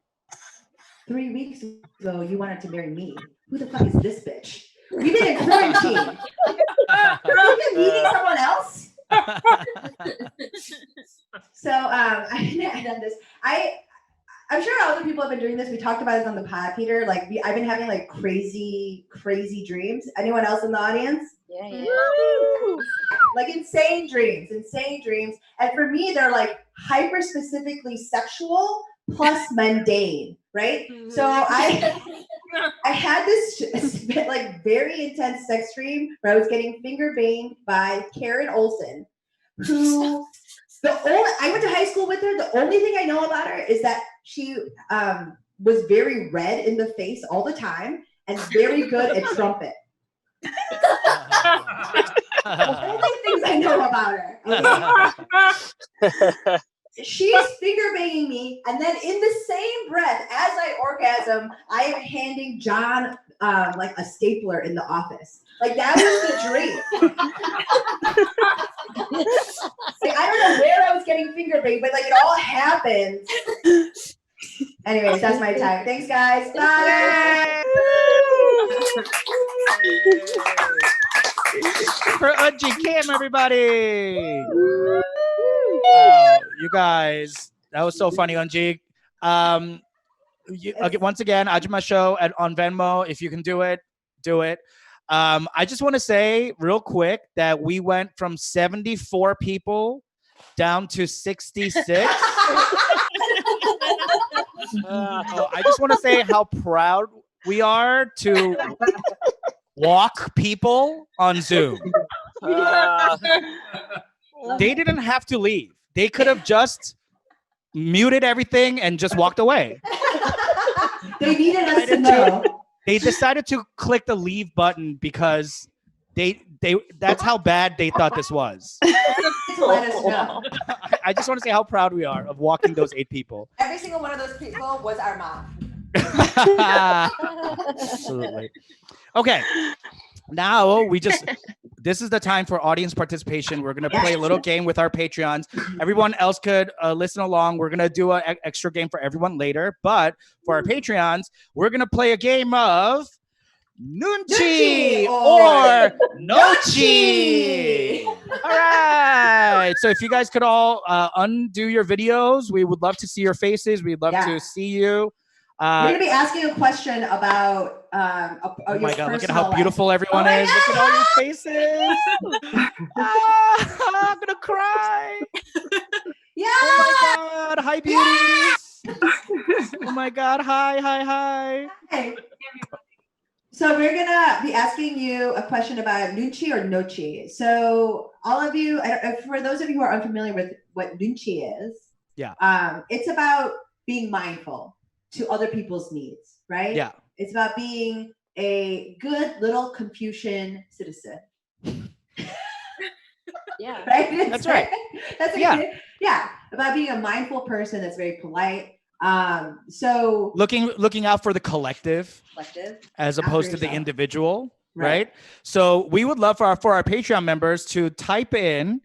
3 weeks ago, you wanted to marry me. Who the fuck is this bitch? We've been in quarantine. Have you been meeting someone else? So I've done this. I'm sure other people have been doing this. We talked about it on the pod, Peter. Like I've been having like crazy dreams. Anyone else in the audience? Yeah. Like insane dreams. And for me, they're like hyper specifically sexual plus mundane, right? Mm-hmm. So I had this like very intense sex dream where I was getting finger banged by Karen Olsen, who I went to high school with her. The only thing I know about her is that she was very red in the face all the time, and very good at trumpet. The only things I know about her. Okay? She's finger banging me, and then in the same breath, as I orgasm, I am handing John like a stapler in the office. Like that was the dream. Like, I don't know where I was getting finger banged, but like it all happened. Anyways, that's my time. Thanks, guys. Bye. For Eunji Kim, everybody. Wow, you guys, that was so funny, Eunji. Once again, Ajumma Show on Venmo. If you can do it, do it. I just want to say real quick that we went from 74 people down to 66. I just want to say how proud we are to walk people on Zoom. They didn't have to leave. They could have just muted everything and just walked away. They needed us to know. They decided to click the leave button because that's how bad they thought this was. Let us know. I just want to say how proud we are of walking those 8 people. Every single one of those people was our mom. Absolutely. Okay. Now this is the time for audience participation. We're going to play a little game with our Patreons. Everyone else could listen along. We're going to do an extra game for everyone later. But for our Patreons, we're going to play a game of Nunchi or Nochi. All right. So if you guys could all undo your videos, we would love to see your faces. We'd love to see you. We're going to be asking a question about oh my God, look at how beautiful everyone is. Look at all your faces. I'm going to cry. Yeah. Oh my God. Hi, beauties. Oh my God. Hi. Hey. So we're going to be asking you a question about Nunchi or Nochi. So all of you, for those of you who are unfamiliar with what Nunchi is, it's about being mindful to other people's needs, right? Yeah. It's about being a good little Confucian citizen. Yeah. Right? That's right. Yeah. About being a mindful person that's very polite. So looking out for the collective as opposed to the individual, right? So we would love for our Patreon members to type in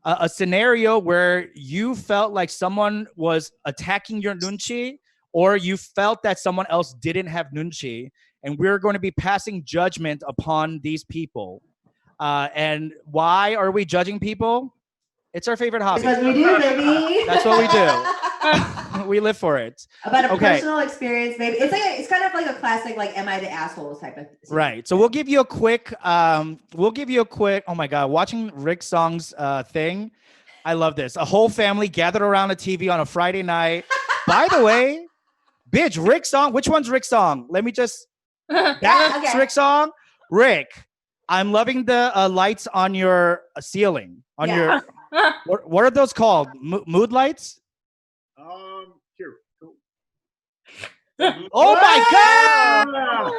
a scenario where you felt like someone was attacking your nunchi, or you felt that someone else didn't have nunchi, and we're going to be passing judgment upon these people. And why are we judging people? It's our favorite hobby. Because we do, baby. That's what we do. We live for it. About a personal experience, maybe. It's kind of like a classic, like, am I the asshole type of thing. Right. So we'll give you a quick, oh my God, watching Rick Song's thing. I love this. A whole family gathered around a TV on a Friday night. By the way, bitch, Rick Song, which one's Rick Song? Let me just, that's Rick Song. Rick, I'm loving the lights on your ceiling, on your, what are those called? Mood lights? Here. Oh my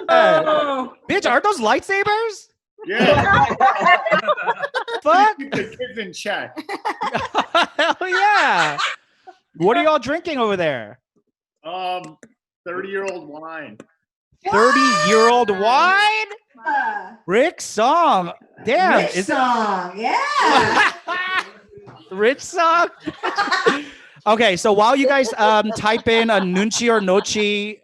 God! Bitch, are those lightsabers? Yeah. Fuck. Keep the kids in check. Hell yeah! What are y'all drinking over there? 30-year-old wine. 30-year-old wine? Rick Song. Damn. Rich Song. Yeah. Rich Song. Okay, so while you guys type in a nunchi or nochi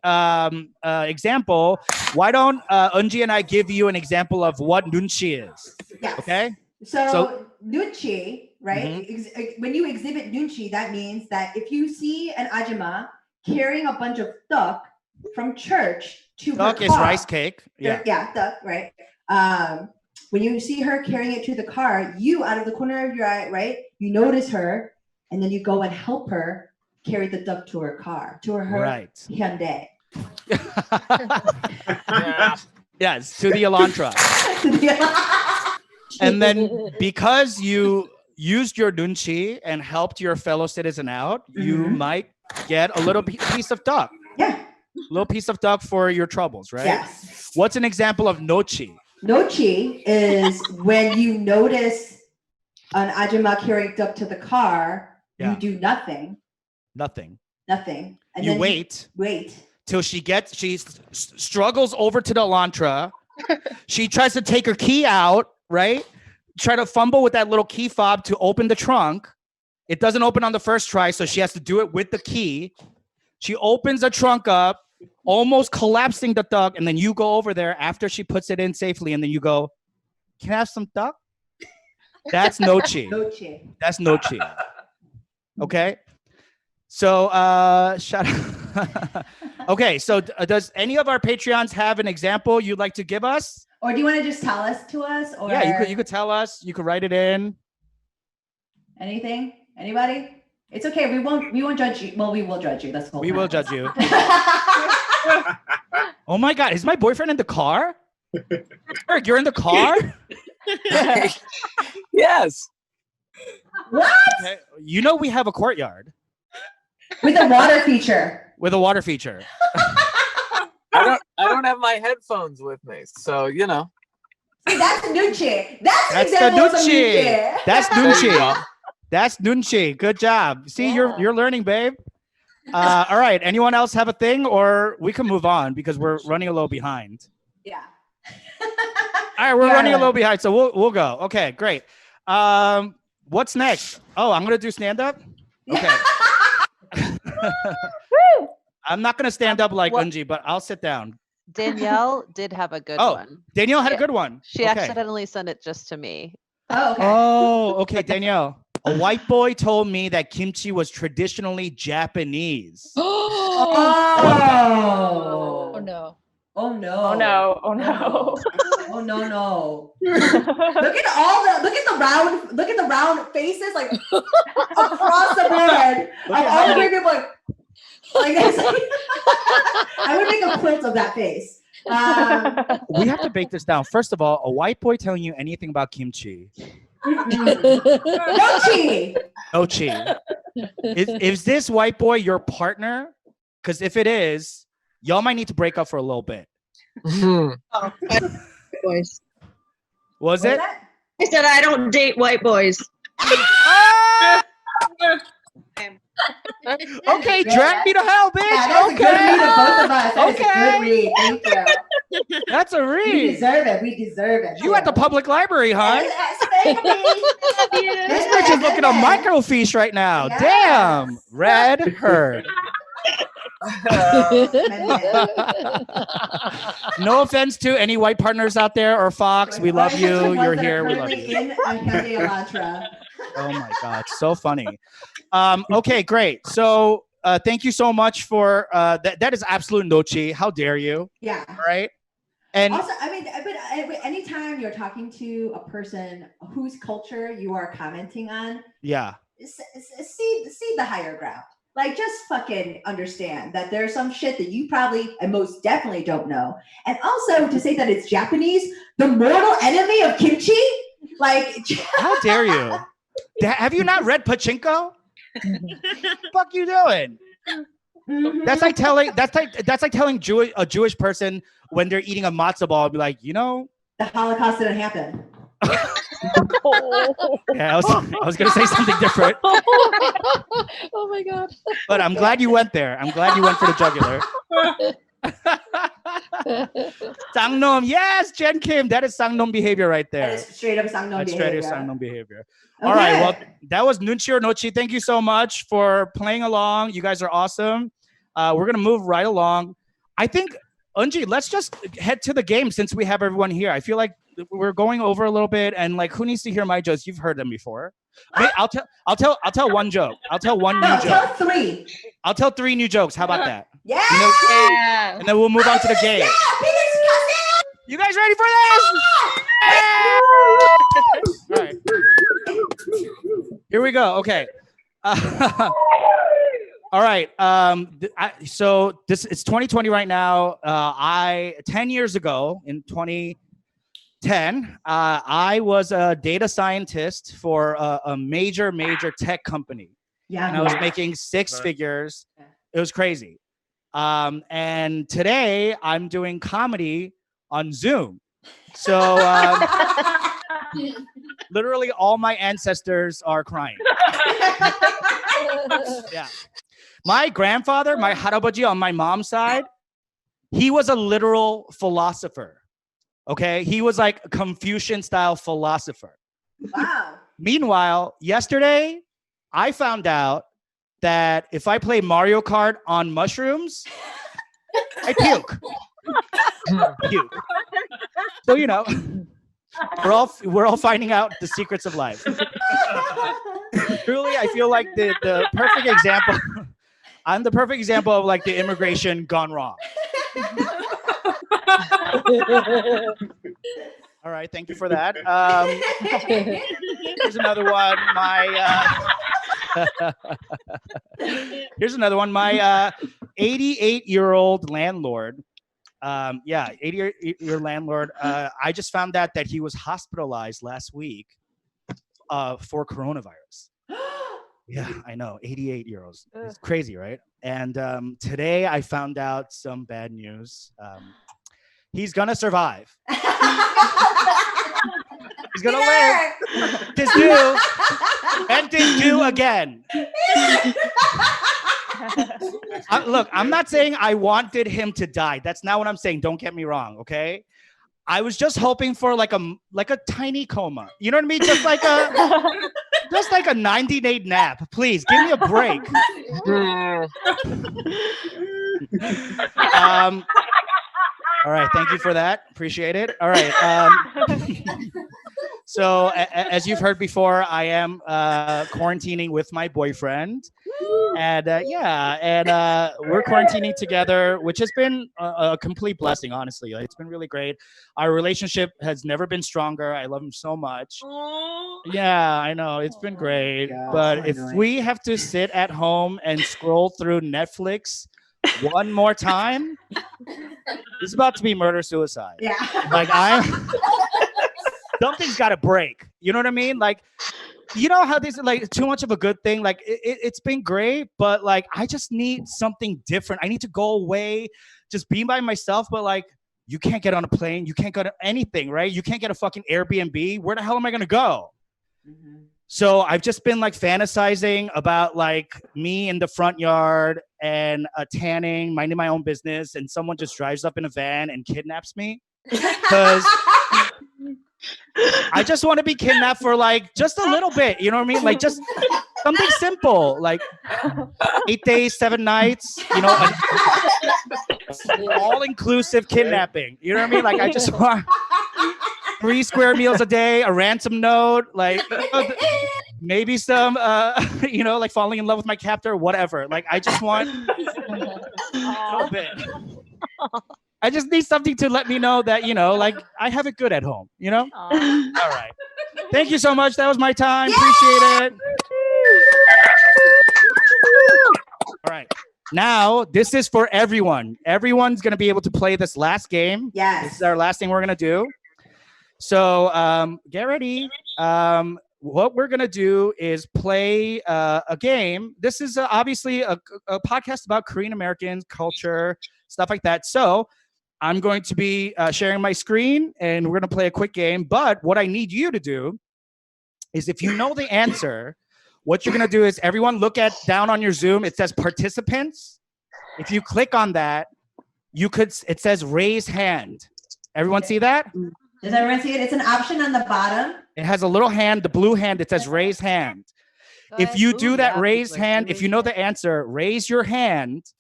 example, why don't Eunji and I give you an example of what nunchi is? Yes. Okay. So nunchi, right? When you exhibit nunchi, that means that if you see an ajumma carrying a bunch of duck from church to her car, duck is rice cake. Yeah. Yeah, duck, right? When you see her carrying it to the car, you, out of the corner of your eye, right, you notice her, and then you go and help her carry the duck to her car, to her Hyundai. Yes, to the Elantra. And then because you used your nunchi and helped your fellow citizen out, you might get a little piece of duck. Yeah. Little piece of duck for your troubles, right? Yes. What's an example of nochi? Nochi is when you notice an Ajumma carrying duck to the car, Yeah. you do nothing. Nothing. Nothing. And You then wait wait. till she struggles over to the Elantra. She tries to take her key out, right? Try to fumble with that little key fob to open the trunk. It doesn't open on the first try, so she has to do it with the key. She opens the trunk up, almost collapsing the duck, and then you go over there after she puts it in safely, and then you go, "Can I have some duck?" That's nochi. Nochi. That's nochi. Okay. So shout out. Okay, so does any of our Patreons have an example you'd like to give us? Or do you want to just tell us to us? Or Yeah, you could tell us. You could write it in. anything? Anybody? It's okay. We won't judge you. Well, we will judge you. That's the whole We will point. judge you. Oh my God, is my boyfriend in the car? Eric, you're in the car? Yes. What? Okay, you know we have a courtyard With a water feature. with a water feature. I don't have my headphones with me, so you know. See, that's Nucci. That's That's the examples of Nucci. Nucci. That's There you Nunchi. go. That's Nunchi. Good job. See, Yeah. you're learning, babe. All right. Anyone else have a thing, or we can move on because we're running a little behind. Yeah. All right, we're Yeah. running a little behind, so we'll go. Okay, great. What's next? Oh, I'm gonna do stand up. Okay. I'm not gonna stand up like What- Eunji, but I'll sit down. Danielle did have a good Oh, one. Danielle had a Yeah. good one. She Okay. accidentally sent it just to me. Oh, okay. Oh, okay, Danielle. A white boy told me that kimchi was traditionally Japanese. Oh. Oh no. Oh no. Oh no. Oh no. Oh no. Look at the round faces like across the board. Look at all how the many- people like this. I would make a quilt of that face. We have to break this down. First of all, a white boy telling you anything about kimchi. Mochi. No chi. Is this white boy your partner? Because if it is, y'all might need to break up for a little bit. Boys. Was it? I said I don't date white boys. Okay, drag me to hell, bitch. Yeah, that's a good read of both of us. That is Okay. a good read. Thank you. That's a We read. deserve it. We deserve it. You at the public library, huh? Yes, thank you. This bitch is looking at microfiche right now. Yes. Damn. Red herd. No offense to any white partners out there or Fox. We love you. You're here. We love you. In a Hyundai Elantra. Oh my God, so funny. Okay, great. So thank you so much for that is absolute nochi. How dare you? Yeah. All right. And Also, I mean, but anytime you're talking to a person whose culture you are commenting on, yeah. see the higher ground. Like, just fucking understand that there's some shit that you probably and most definitely don't know. And also to say that it's Japanese, the mortal enemy of kimchi, like. How dare you? Have you not read Pachinko? Fuck you doing? Mhm. That's like telling a Jewish person when they're eating a matzo ball, be like, you know. The Holocaust didn't happen. Yeah, I was gonna say something different, Oh my god. but I'm glad you went there. I'm glad you went for the jugular. Sangnom, yes, Jen Kim, that is Sangnom behavior right there. That is straight up Sangnom That's behavior. straight up Sangnom behavior. All right, well, that was Nunchi or Nochi. Thank you so much for playing along. You guys are awesome. We're gonna move right along. I think, Eunji, let's just head to the game since we have everyone here. I feel like we're going over a little bit, and like, who needs to hear my jokes? You've heard them before. Wait, I'll tell one joke. I'll tell one new No, joke. tell 3. I'll tell 3 new jokes. How about that? Yeah. You know, Yeah. and then we'll move on to the game. Yeah, Peter's cousin. You guys ready for this? All right. Here we go. Okay. All right. So it's 2020 right now. 10 years ago in 2010, I was a data scientist for a major tech company, and I was making 6 figures. It was crazy. And today I'm doing comedy on Zoom. So literally all my ancestors are crying. Yeah. My grandfather, my harabaji on my mom's side, he was a literal philosopher. Okay. He was like a Confucian style philosopher. Wow. Meanwhile, yesterday, I found out that if I play Mario Kart on mushrooms, I puke. Puke. So, you know, we're all finding out the secrets of life. Truly, I feel like the perfect example. I'm the perfect example of like the immigration gone wrong. All right, thank you for that. Here's another one. Here's another one. My 88-year-old landlord. 88-year landlord. I just found out that he was hospitalized last week for coronavirus. Yeah, I know. 88-year-olds. It's crazy, right? And today I found out some bad news. He's gonna survive. He's gonna live. This do and this do again. Look, I'm not saying I wanted him to die. That's not what I'm saying. Don't get me wrong, okay? I was just hoping for like a tiny coma. You know what I mean? Just like a 90-day nap. Please give me a break. All right, thank you for that. Appreciate it. All right. So as you've heard before, I am quarantining with my boyfriend. And we're quarantining together, which has been a complete blessing, honestly. It's been really great. Our relationship has never been stronger. I love him so much. Aww. Yeah, I know. It's been great. God, but if we have to sit at home and scroll through Netflix one more time, it's about to be murder-suicide. Yeah. Like something's got to break. You know what I mean? Like, you know how this is like too much of a good thing? Like it's been great, but like I just need something different. I need to go away, just be by myself. But like you can't get on a plane, you can't go to anything, right? You can't get a fucking Airbnb. Where the hell am I gonna go? Mm-hmm. So I've just been like fantasizing about like me in the front yard and tanning, minding my own business, and someone just drives up in a van and kidnaps me because. I just want to be kidnapped for like just a little bit, you know what I mean? Like just something simple, like 8 days, 7 nights, you know, all-inclusive kidnapping. You know what I mean? Like I just want 3 square meals a day, a ransom note, like maybe some, you know, like falling in love with my captor, whatever. Like I just want a little bit. I just need something to let me know that, you know, like I have it good at home, you know? All right. Thank you so much. That was my time. Appreciate it. All right. Now, this is for everyone. Everyone's going to be able to play this last game. Yes. This is our last thing we're going to do. So get ready. What we're going to do is play a game. This is obviously a podcast about Korean American culture, stuff like that. So I'm going to be sharing my screen and we're going to play a quick game. But what I need you to do is if you know the answer, what you're going to do is everyone look at down on your Zoom. It says participants. If you click on that, it says raise hand. Everyone see that? Does everyone see it? It's an option on the bottom. It has a little hand, the blue hand. It says raise hand. If you do that raise hand, if you know the answer, raise your hand.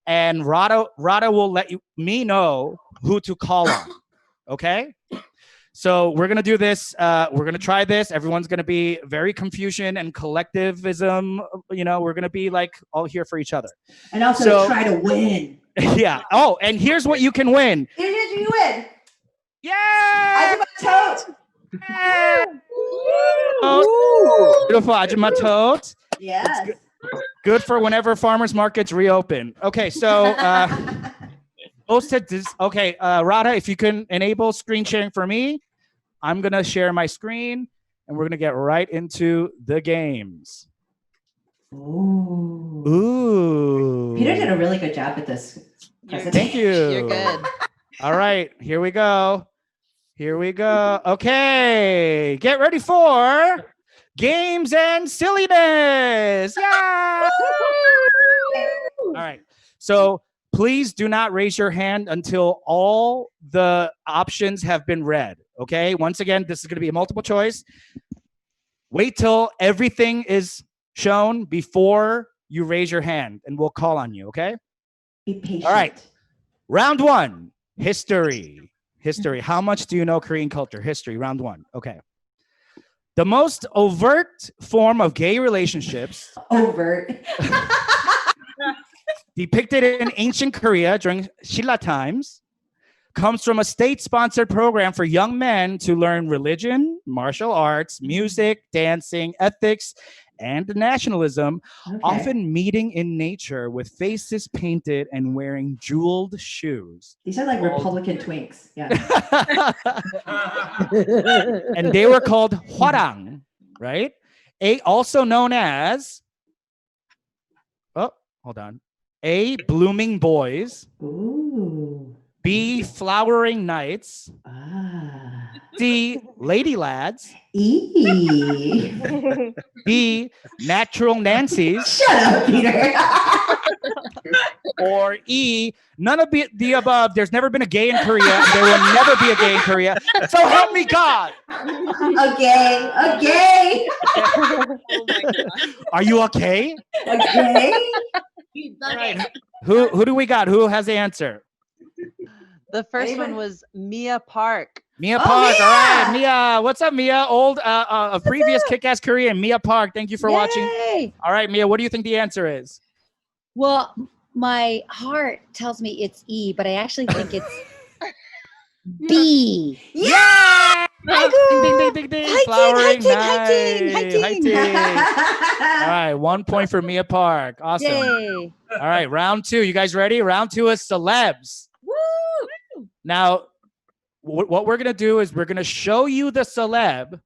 And Rada will let me know who to call on. Okay? So we're going to do this. We're going to try this. Everyone's going to be very Confucian and collectivism. You know, we're going to be like all here for each other. And also try to win. Yeah. Oh, and here's what you can win. Here's what you win. Yeah! Ajumma tote. Yeah. Beautiful Ajumma tote. Yes. Good for whenever farmers markets reopen. Okay, so Rada, if you can enable screen sharing for me, I'm gonna share my screen and we're gonna get right into the games. Ooh. Ooh. Peter did a really good job at this. Thank you. You're good. All right, here we go. Here we go. Okay, get ready for games and silliness. Yeah. All right. So please do not raise your hand until all the options have been read. Okay. Once again, this is going to be a multiple choice. Wait till everything is shown before you raise your hand, and we'll call on you. Okay. Be patient. All right. Round one, history. History. How much do you know Korean culture? History, round one. Okay. The most overt form of gay relationships Overt. depicted in ancient Korea during Silla times comes from a state-sponsored program for young men to learn religion, martial arts, music, dancing, ethics, and nationalism, often meeting in nature with faces painted and wearing jeweled shoes. These are like Republican twinks. Yeah. And they were called hwarang, right? Also known as, oh, hold on. A, blooming boys. Ooh. B, flowering nights. Ah. C, lady lads. E. D, natural Nancys. Shut up, Peter. Or E, none of the above. There's never been a gay in Korea. There will never be a gay in Korea. So help me God. A gay. Oh my God. Are you okay? A gay. All right. Who do we got? Who has the answer? The first one was Mia Park. Mia Oh, Park. Mia! All right, Mia. What's up, Mia? Old, a previous kick-ass Korean. Mia Park. Thank you for watching. Yay! All right, Mia. What do you think the answer is? Well, my heart tells me it's E, but I actually think it's B. Yeah! Hi, Ding, girl. ding, ding, ding, ding. Hi, Flowering ting, hi, ting, hi, night. ting, Hi, ting. All right, 1 point for Mia Park. Awesome. Yay. All right, round two. You guys ready? Round two is celebs. Woo! Now, what we're going to do is we're going to show you the celeb,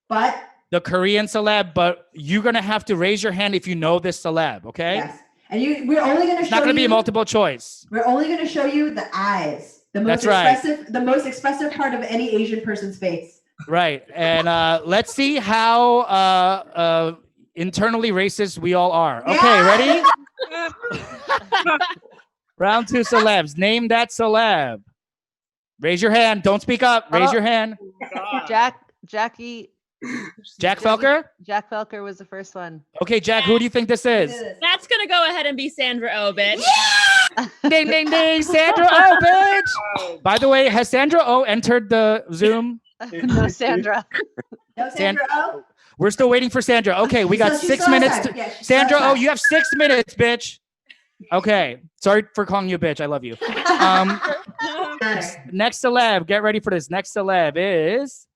But the Korean celeb, but you're going to have to raise your hand if you know this celeb, okay? yes, and we're only going to It's show not going to be you. a multiple choice. We're only going to show you the eyes. The most That's right. expressive, the most expressive part of any Asian person's face. Right. And let's see how internally racist we all are. Okay, ready? Round two, celebs. Name that celeb. Raise your hand. Don't speak up. Raise your hand. Jack Felker? Jack Felker was the first one. Okay, Jack, who do you think this is? That's gonna go ahead and be Sandra Oh, bitch. Ding, ding, ding. Sandra Oh, bitch. By the way, has Sandra Oh entered the Zoom? No, Sandra. No, Sandra Oh? We're still waiting for Sandra. Okay, we got So she's 6 still minutes. outside. Yeah, she's Sandra still Oh, outside. you have 6 minutes, bitch. Okay. Sorry for calling you a bitch. I love you. Next celeb. Get ready for this. Next celeb is...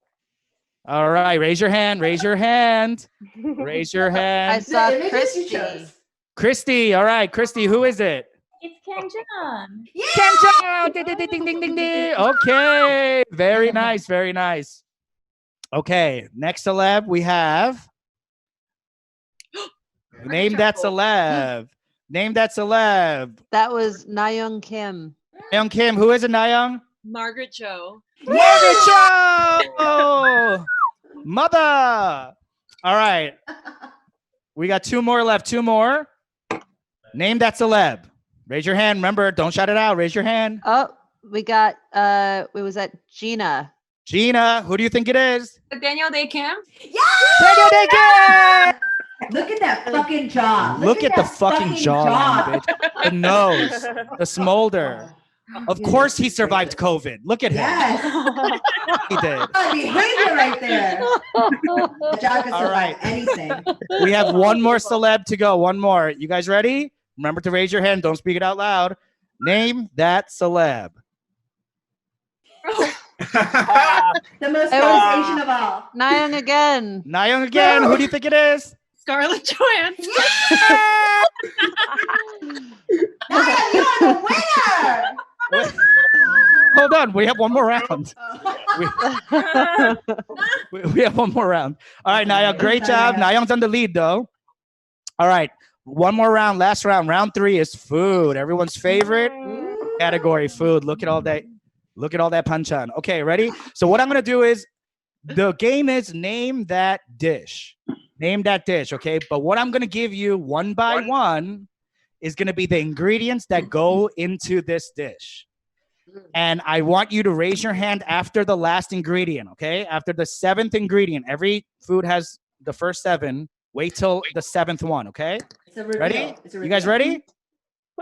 All right. Raise your hand. Raise your hand. Raise your I hand. saw The images you Christy. chose. Christy. All right. Christy, who is it? It's Kenjon. Kenjo! Ding, ding, ding, ding, ding, ding, ding. Okay. Very nice. Very nice. Okay. Next celeb we have... Name that celeb. Name that celeb. That was Nayoung Kim. Nayoung Kim. Who is it, Nayoung? Margaret Cho. Margaret Cho! Mother! All right. We got 2 more left. 2 more. Name that celeb. Raise your hand. Remember, don't shout it out. Raise your hand. Oh, we got it was at Gina. Gina, who do you think it is? Daniel Day Kim. Daniel Day Kim! Look at that fucking jaw. Look at the that fucking jawline, bitch. The nose, the smolder. Of course he survived COVID. Look at him. Yes. He did. Behavior right there. The jaw can All survive right. anything. We have 1 more celeb to go. 1 more. You guys ready? Remember to raise your hand. Don't speak it out loud. Name that celeb. The most famous Asian of all. Nayoung again. Nayoung again. Who do you think it is? Scarlett Johansson. Nayoung, you are the winner. Hold on. We have 1 more round. We have 1 more round. All right, Nayoung. Great job. Nayoung's on the lead, though. All right. One more round. Last round. Round 3 is food. Everyone's favorite category, food. Look at all that. Look at all that panchan. Okay, ready? So what I'm gonna do is the game is name that dish. Name that dish. Okay. But what I'm gonna give you one by one is gonna be the ingredients that go into this dish. And I want you to raise your hand after the last ingredient, okay? After the 7th ingredient. Every food has the first 7. Wait till the 7th one, okay? It's a reveal. Ready? It's a You guys reveal. ready?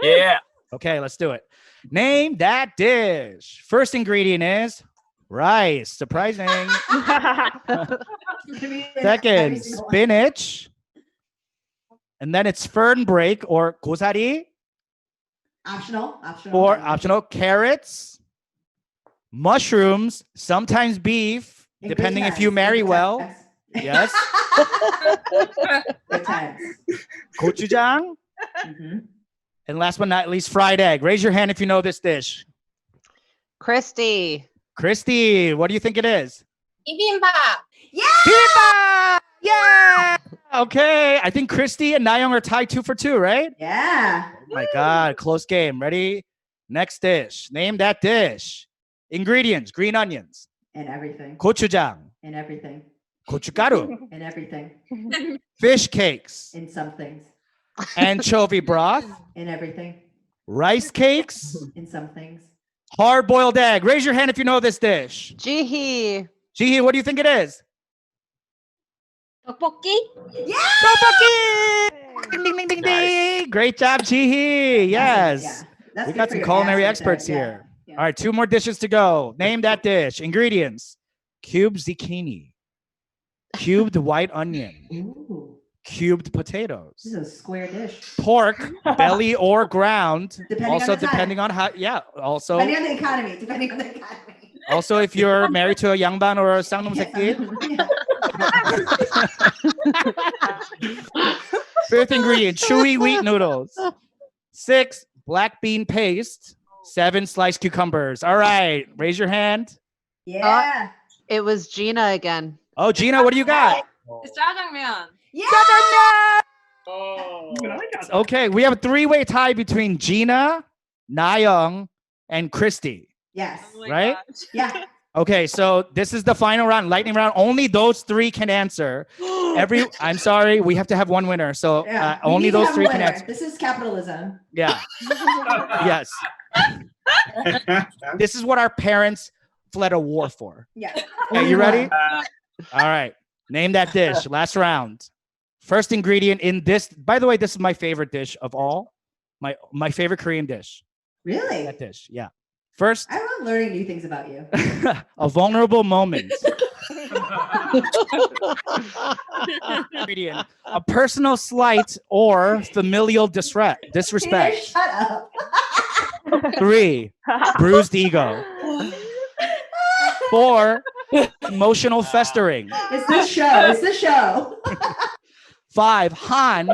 Yeah. Okay, let's do it. Name that dish. First ingredient is rice. Surprising. Second, spinach. And then it's fern break or gosari. Optional. Or optional, carrots, mushrooms, sometimes beef, And depending good if you times, marry good well. times. Yes. Good times. Gochujang. Mhm. And last but not least, fried egg. Raise your hand if you know this dish. Christy. Christy, what do you think it is? Bibimbap. Bibimbap! Yeah! Okay, I think Christy and Nayoung are tied 2 for 2, right? Yeah. Oh my God, close game. Ready? Next dish. Name that dish. Ingredients, green onions, And everything. gochujang, And everything. gochugaru, And everything. fish cakes, In some things. anchovy broth, In everything. rice cakes, In some things. hard-boiled egg. Raise your hand if you know this dish. Jihi. Jihi, what do you think it is? Tteokbokki. Tteokbokki! Ding, ding, ding, ding, ding. Great job, Jihi. Yes. Yeah. That's We good got for some your culinary ass right there. experts Yeah. here. Yeah. All right, 2 more dishes to go. Name that dish. Ingredients: cubed zucchini, cubed white onion, Ooh. cubed potatoes, This is a square dish. pork, belly or ground. Depending Also, on the time. depending on how, yeah. Also, Depending on the economy. Depending on the economy. also if you're married to a yangban or a sangnom seki. Fifth ingredient: chewy wheat noodles. 6, black bean paste. 7, sliced cucumbers. All right, raise your hand. Yeah. It was Gina again. Oh, Gina, what do you got? It's jjajangmyeon. Yeah. Oh. Even I got that. Okay, we have a 3-way tie between Gina, Nayoung, and Christy. Yes. Oh my Right? gosh. Yeah. Okay, so this is the final round, lightning round. Only those 3 can answer. I'm sorry, we have to have one winner. So Yeah. We only need to those have 3 a can winner. answer. This is capitalism. Yeah. Yes. This is what our parents fled a war for. Yeah. Okay, you ready? All right. Name that dish. Last round. First ingredient in this. By the way, this is my favorite dish of all. My favorite Korean dish. Really? That dish. Yeah. First, I love learning new things about you. a vulnerable moment. Ingredient: a personal slight or familial disrespect. Peter, shut up. 3, bruised ego. 4, emotional festering. It's this show. It's this show. 5, Han,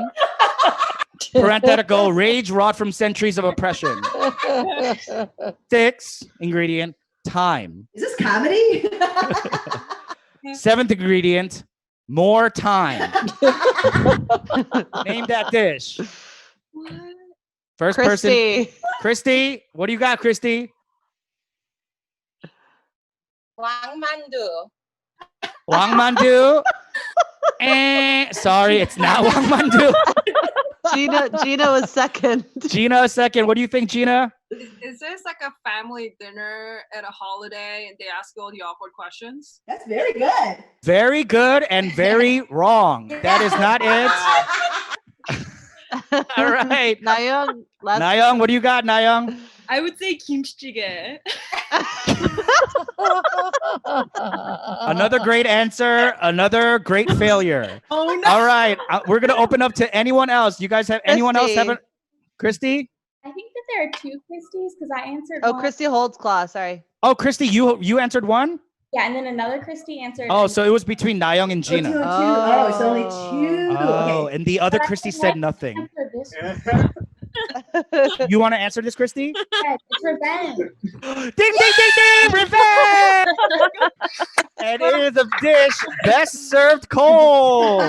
parenthetical, rage wrought from centuries of oppression. 6, ingredient, time. Is this comedy? 7th ingredient, more time. Name that dish. First person, Christy. Christy. What do you got, Christy? Wangmandu. Wangmandu. Sorry, it's not Wangmandu. Gina was second. Gina, second. What do you think, Gina? Is this like a family dinner at a holiday and they ask you all the awkward questions? That's very good. Very good and very wrong. That is not it. All right. Nayoung. Nayoung, what do you got, Nayoung? I would say kimchi. Another great answer. Another great failure. Oh no. All right. We're going to open up to anyone else. You guys have anyone else have Christy. Christy? I think that there are 2 Christies because I answered Oh, one. Christy Holdsclaw. Sorry. Oh, Christy, you answered one? Yeah, and then another Christy answered. Oh, so it was between Nayoung and Gina. Oh, it's only 2. Oh, Okay. and the other But I Christy think said I nothing. answered this one. You want to answer this, Christy? Yes, it's revenge. Ding, ding, ding, ding! Revenge! And it is a dish best served cold.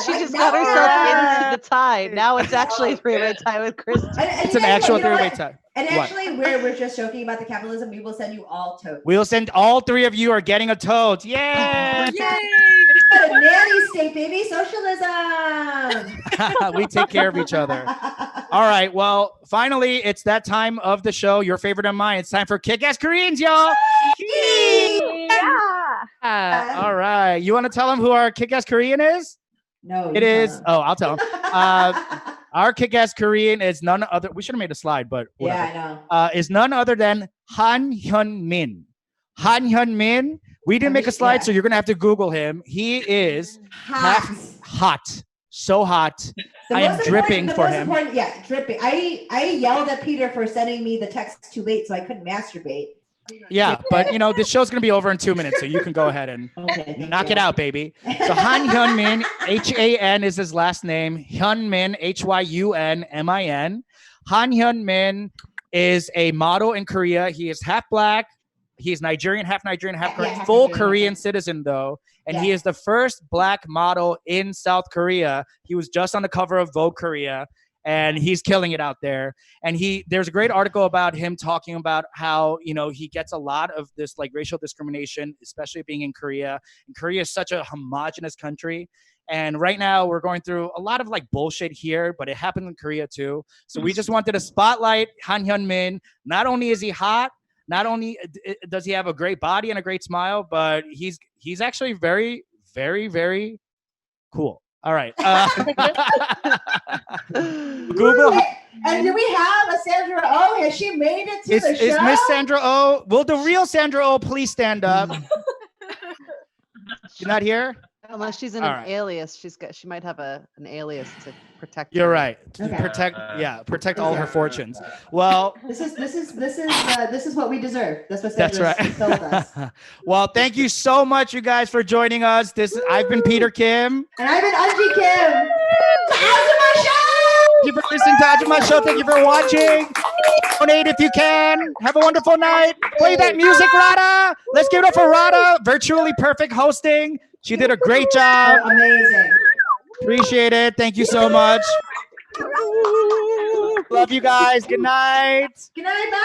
She just got herself into tie. Now it's actually a three-way tie with Christy. It's an actual three-way tie. And What? actually, we're just joking about the capitalism. We will send you all totes. We'll send all three of you are getting a tote. Yay! What a nanny state, baby. Socialism. We take care of each other. All right. Well, finally, it's that time of the show. Your favorite and mine. It's time for Kick-Ass Koreans, y'all. All right. You want to tell them who our Kick-Ass Korean is? No. It is. Oh, I'll tell them. Our Kick-Ass Korean is none other. We should have made a slide, but whatever. Yeah, I know. Is none other than Han Hyun-min. Han Hyun-min. We didn't make a slide, so you're gonna have to Google him. He is hot, so hot. I am dripping for him. Yeah, dripping. I yelled at Peter for sending me the text too late, so I couldn't masturbate. Yeah, but you know this show's gonna be over in 2 minutes, so you can go ahead and knock it out, baby. So Han Hyun-min, H-A-N is his last name. Hyun-min, H-Y-U-N-M-I-N. Han Hyun-min is a model in Korea. He is half black. He's Nigerian, half Korean, full Korean citizen though. And he is the first black model in South Korea. He was just on the cover of Vogue Korea and he's killing it out there. And there's a great article about him talking about how, you know, he gets a lot of this like racial discrimination, especially being in Korea. And Korea is such a homogenous country. And right now we're going through a lot of like bullshit here, but it happened in Korea too. So we just wanted to spotlight Han Hyun-min. Not only is he hot, not only does he have a great body and a great smile, but he's actually very, very, very cool. All right. Google. And do we have a Sandra Oh? Has she made it to the show? Is Miss Sandra Oh? Will the real Sandra Oh please stand up? She's not here? Unless she's in an alias, she might have an alias to protect. You're her. right. To protect all her fortunes. Well, this is what we deserve. That's what Sandra told us. Well, thank you so much, you guys, for joining us. I've been Peter Kim. And I've been Eunji Kim. AZOOMMA Show! Thank you for listening to Ajumma Show. Thank you for watching. Donate if you can. Have a wonderful night. Play that music, Rada. Let's give it up for Rada. Virtually perfect hosting. She did a great job. Amazing. Appreciate it. Thank you so much. Love you guys. Good night. Good night, bye.